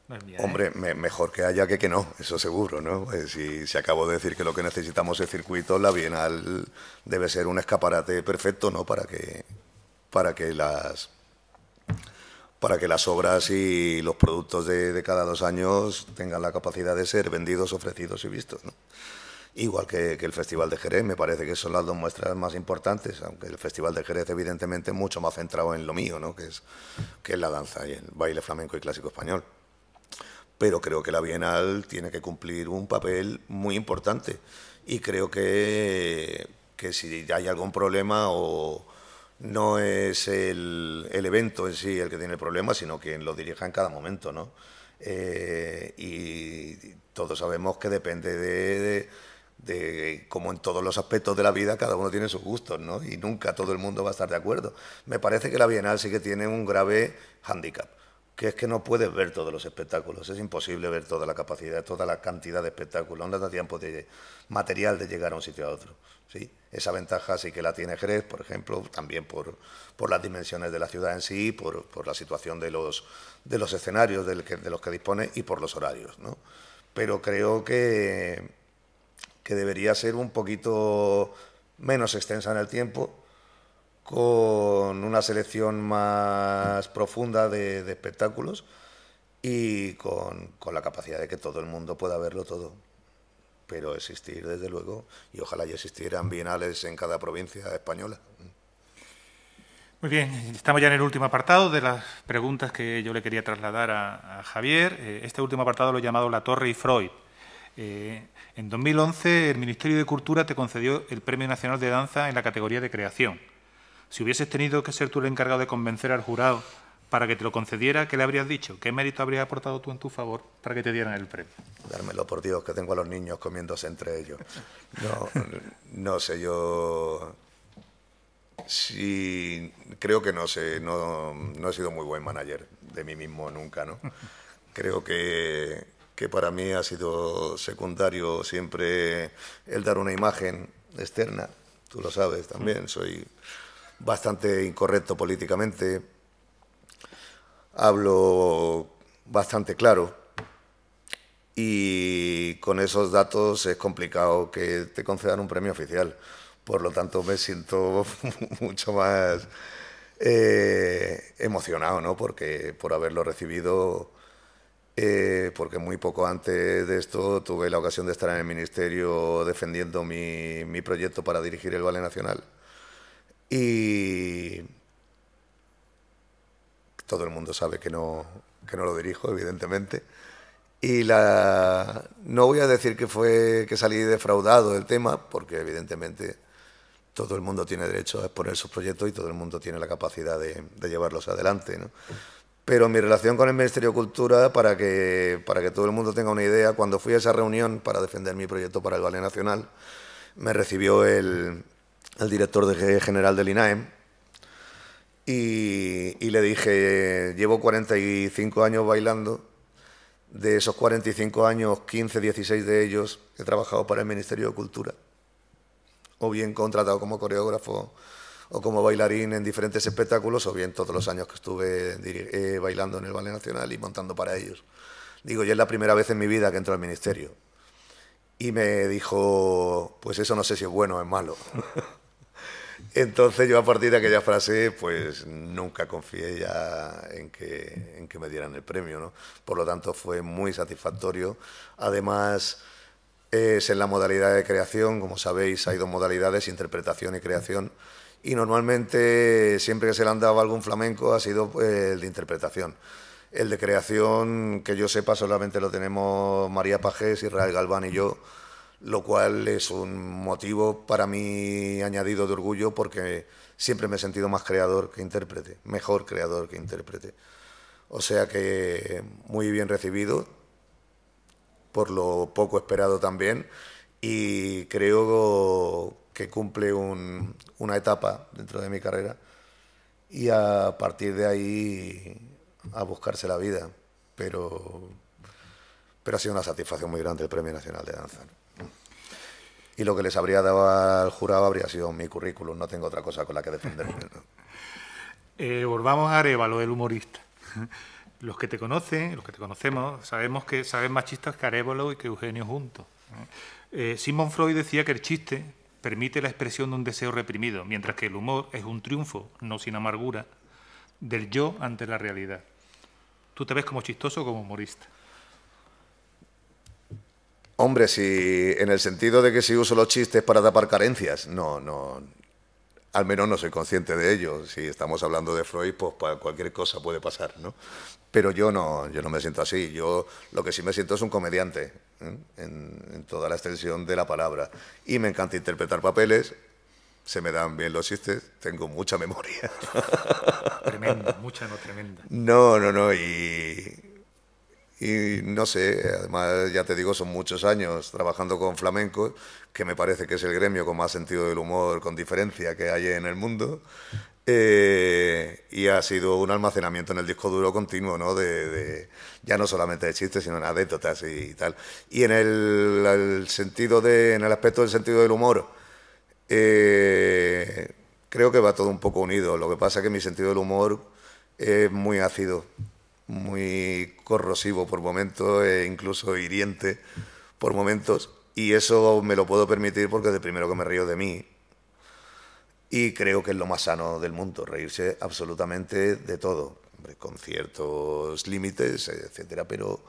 No es mía, Hombre, mejor que haya que no, eso seguro, ¿no? Si acabo de decir que lo que necesitamos es circuito, la Bienal debe ser un escaparate perfecto, ¿no? Para que las obras y los productos de cada 2 años tengan la capacidad de ser vendidos, ofrecidos y vistos, ¿no? Igual que el Festival de Jerez, me parece que son las 2 muestras más importantes, aunque el Festival de Jerez evidentemente es mucho más centrado en lo mío, ¿no? que es la danza y el baile flamenco y clásico español. Pero creo que la Bienal tiene que cumplir un papel muy importante y creo que si hay algún problema, o no es el evento en sí el que tiene el problema, sino quien lo dirija en cada momento, ¿no? Y todos sabemos que depende de como en todos los aspectos de la vida, cada uno tiene sus gustos, ¿no? Y nunca todo el mundo va a estar de acuerdo. Me parece que la Bienal sí que tiene un grave hándicap, que es que no puedes ver todos los espectáculos, es imposible ver toda la capacidad, toda la cantidad de espectáculos, no da tiempo de material de llegar a un sitio a otro, ¿sí? Esa ventaja sí que la tiene Jerez, por ejemplo, también por las dimensiones de la ciudad en sí, por la situación de los escenarios de los que dispone y por los horarios, ¿no? Pero creo que debería ser un poquito menos extensa en el tiempo, con una selección más profunda de espectáculos y con la capacidad de que todo el mundo pueda verlo todo. Pero existir, desde luego, y ojalá ya existieran bienales en cada provincia española. Muy bien, estamos ya en el último apartado de las preguntas que yo le quería trasladar a Javier. Este último apartado lo he llamado La Torre y Freud. En 2011 el Ministerio de Cultura te concedió el Premio Nacional de Danza en la categoría de creación. Si hubieses tenido que ser tú el encargado de convencer al jurado para que te lo concediera, ¿qué le habrías dicho? ¿Qué mérito habrías aportado tú en tu favor para que te dieran el premio? Dármelo, por Dios, que tengo a los niños comiéndose entre ellos. No sé, yo... Sí, creo que no sé, no he sido muy buen manager de mí mismo nunca, ¿no? Creo que para mí ha sido secundario siempre el dar una imagen externa. Tú lo sabes también, soy bastante incorrecto políticamente, hablo bastante claro, y con esos datos es complicado que te concedan un premio oficial. Por lo tanto, me siento mucho más emocionado, ¿no? Porque por haberlo recibido, porque muy poco antes de esto tuve la ocasión de estar en el Ministerio defendiendo mi proyecto para dirigir el Ballet Nacional. Y todo el mundo sabe que no lo dirijo, evidentemente. Y no voy a decir que salí defraudado del tema, porque evidentemente todo el mundo tiene derecho a exponer sus proyectos y todo el mundo tiene la capacidad de llevarlos adelante, ¿no? Pero mi relación con el Ministerio de Cultura, para que todo el mundo tenga una idea, cuando fui a esa reunión para defender mi proyecto para el Ballet Nacional, me recibió el director general del INAEM y le dije, llevo 45 años bailando. De esos 45 años, 15, 16 de ellos he trabajado para el Ministerio de Cultura, o bien contratado como coreógrafo o como bailarín en diferentes espectáculos, o bien todos los años que estuve bailando en el Ballet Nacional y montando para ellos. Digo, ya es la primera vez en mi vida que entro al Ministerio. Y me dijo, pues eso no sé si es bueno o es malo. Entonces yo a partir de aquella frase pues nunca confié ya en que me dieran el premio, ¿no? Por lo tanto fue muy satisfactorio. Además es en la modalidad de creación, como sabéis hay dos modalidades, interpretación y creación, y normalmente siempre que se le han dado algún flamenco ha sido el de interpretación. El de creación, que yo sepa, solamente lo tenemos María Pajés, Israel Galván y yo, lo cual es un motivo para mí añadido de orgullo porque siempre me he sentido más creador que intérprete, mejor creador que intérprete. O sea que muy bien recibido, por lo poco esperado también, y creo que cumple una etapa dentro de mi carrera y a partir de ahí a buscarse la vida. Pero ha sido una satisfacción muy grande el Premio Nacional de Danza, ¿no? Y lo que les habría dado al jurado habría sido mi currículum, no tengo otra cosa con la que defenderme, ¿no? Volvamos a Arévalo, el humorista. Los que te conocen, los que te conocemos, sabemos que sabes más chistes que Arévalo y que Eugenio juntos. Sigmund Freud decía que el chiste permite la expresión de un deseo reprimido, mientras que el humor es un triunfo, no sin amargura, del yo ante la realidad. ¿Tú te ves como chistoso o como humorista? Hombre, si en el sentido de que si uso los chistes para tapar carencias, no, al menos no soy consciente de ello. Si estamos hablando de Freud, pues cualquier cosa puede pasar, ¿no? Pero yo no me siento así. Yo lo que sí me siento es un comediante, ¿eh? En toda la extensión de la palabra. Y me encanta interpretar papeles, se me dan bien los chistes, tengo mucha memoria. Tremenda, mucha no tremenda. No, y no sé, además ya te digo, son muchos años trabajando con flamenco, que me parece que es el gremio con más sentido del humor, con diferencia, que hay en el mundo. Y ha sido un almacenamiento en el disco duro continuo, ¿no? Ya no solamente de chistes, sino de anécdotas y tal. Y en el aspecto del sentido del humor, creo que va todo un poco unido. Lo que pasa es que mi sentido del humor es muy ácido, muy corrosivo por momentos e incluso hiriente por momentos, y eso me lo puedo permitir porque de primero que me río de mí y creo que es lo más sano del mundo, reírse absolutamente de todo, hombre, con ciertos límites, etcétera, pero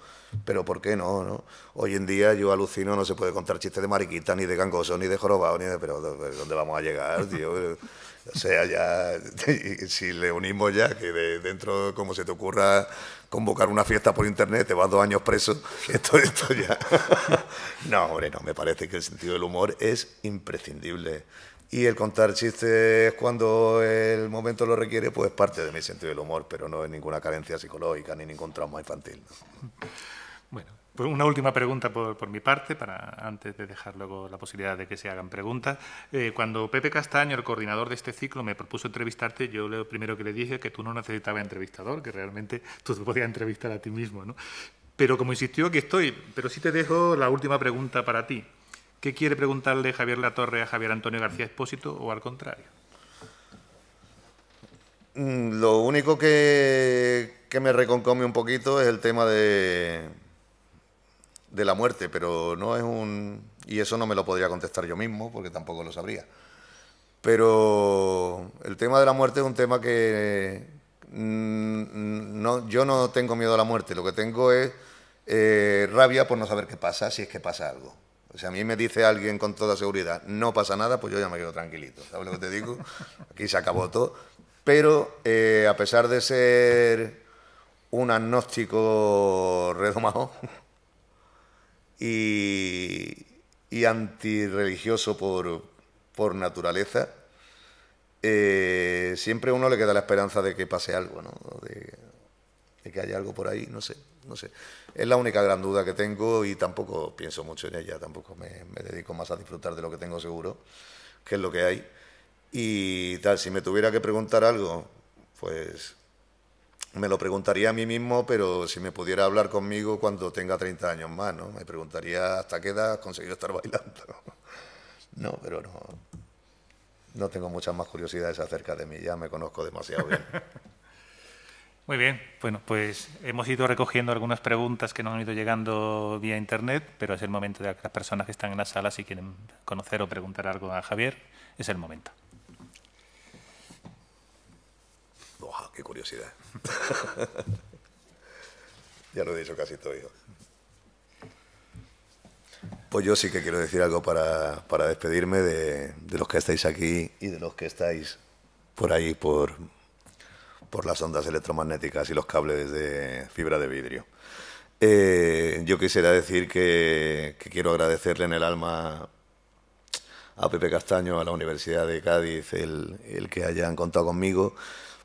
¿por qué no? Hoy en día yo alucino, no se puede contar chistes de mariquita, ni de gangoso, ni de jorobado, pero ¿dónde vamos a llegar, tío? O sea, ya, si le unimos ya, que dentro, como se te ocurra convocar una fiesta por internet, te vas 2 años preso, esto ya... No, hombre, no, me parece que el sentido del humor es imprescindible. Y el contar chistes cuando el momento lo requiere, pues parte de mi sentido del humor, pero no es ninguna carencia psicológica ni ningún trauma infantil, ¿no? Bueno, pues una última pregunta por mi parte, antes de dejar luego la posibilidad de que se hagan preguntas. Cuando Pepe Castaño, el coordinador de este ciclo, me propuso entrevistarte, yo lo primero que le dije es que tú no necesitabas entrevistador, que realmente tú te podías entrevistar a ti mismo, ¿no? Pero como insistió, aquí estoy. Pero sí te dejo la última pregunta para ti. ¿Qué quiere preguntarle Javier Latorre a Javier Antonio García Expósito o al contrario? Lo único que me reconcome un poquito es el tema de de la muerte, pero no es y eso no me lo podría contestar yo mismo, porque tampoco lo sabría. Pero el tema de la muerte es un tema que yo no tengo miedo a la muerte, lo que tengo es rabia por no saber qué pasa, si es que pasa algo. O sea, a mí me dice alguien con toda seguridad, no pasa nada, pues yo ya me quedo tranquilito. ¿Sabes lo que te digo? Aquí se acabó todo. Pero a pesar de ser un agnóstico redomado y antirreligioso por naturaleza, siempre a uno le queda la esperanza de que pase algo, ¿no? De que haya algo por ahí, no sé. Es la única gran duda que tengo y tampoco pienso mucho en ella, tampoco me dedico más a disfrutar de lo que tengo seguro, que es lo que hay. Y tal, si me tuviera que preguntar algo, pues me lo preguntaría a mí mismo, pero si me pudiera hablar conmigo cuando tenga 30 años más, ¿no? Me preguntaría hasta qué edad has conseguido estar bailando. No, pero no tengo muchas más curiosidades acerca de mí, ya me conozco demasiado bien. Muy bien, bueno, pues hemos ido recogiendo algunas preguntas que nos han ido llegando vía internet, pero es el momento de que las personas que están en la sala, si quieren conocer o preguntar algo a Javier, es el momento. ¡Wow! ¡Qué curiosidad! Ya lo he dicho casi todo yo. Pues yo sí que quiero decir algo para despedirme de los que estáis aquí y de los que estáis por ahí, por las ondas electromagnéticas y los cables de fibra de vidrio. Yo quisiera decir que quiero agradecerle en el alma a Pepe Castaño, a la Universidad de Cádiz, el que hayan contado conmigo,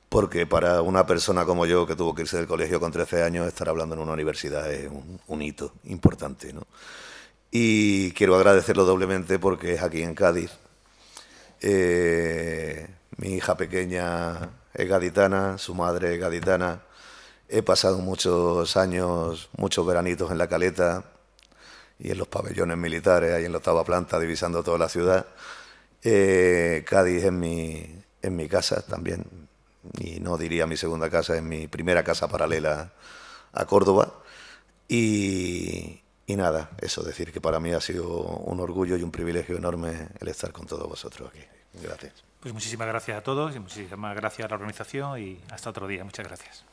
porque para una persona como yo, que tuvo que irse del colegio con 13 años, estar hablando en una universidad es un hito importante, ¿no? Y quiero agradecerlo doblemente porque es aquí en Cádiz. Mi hija pequeña es gaditana, su madre es gaditana. He pasado muchos años, muchos veranitos en La Caleta y en los pabellones militares, ahí en la octava planta, divisando toda la ciudad. Cádiz es mi casa también, y no diría mi segunda casa, es mi primera casa paralela a Córdoba. Y nada, eso, decir que para mí ha sido un orgullo y un privilegio enorme el estar con todos vosotros aquí. Gracias. Pues muchísimas gracias a todos y muchísimas gracias a la organización y hasta otro día. Muchas gracias.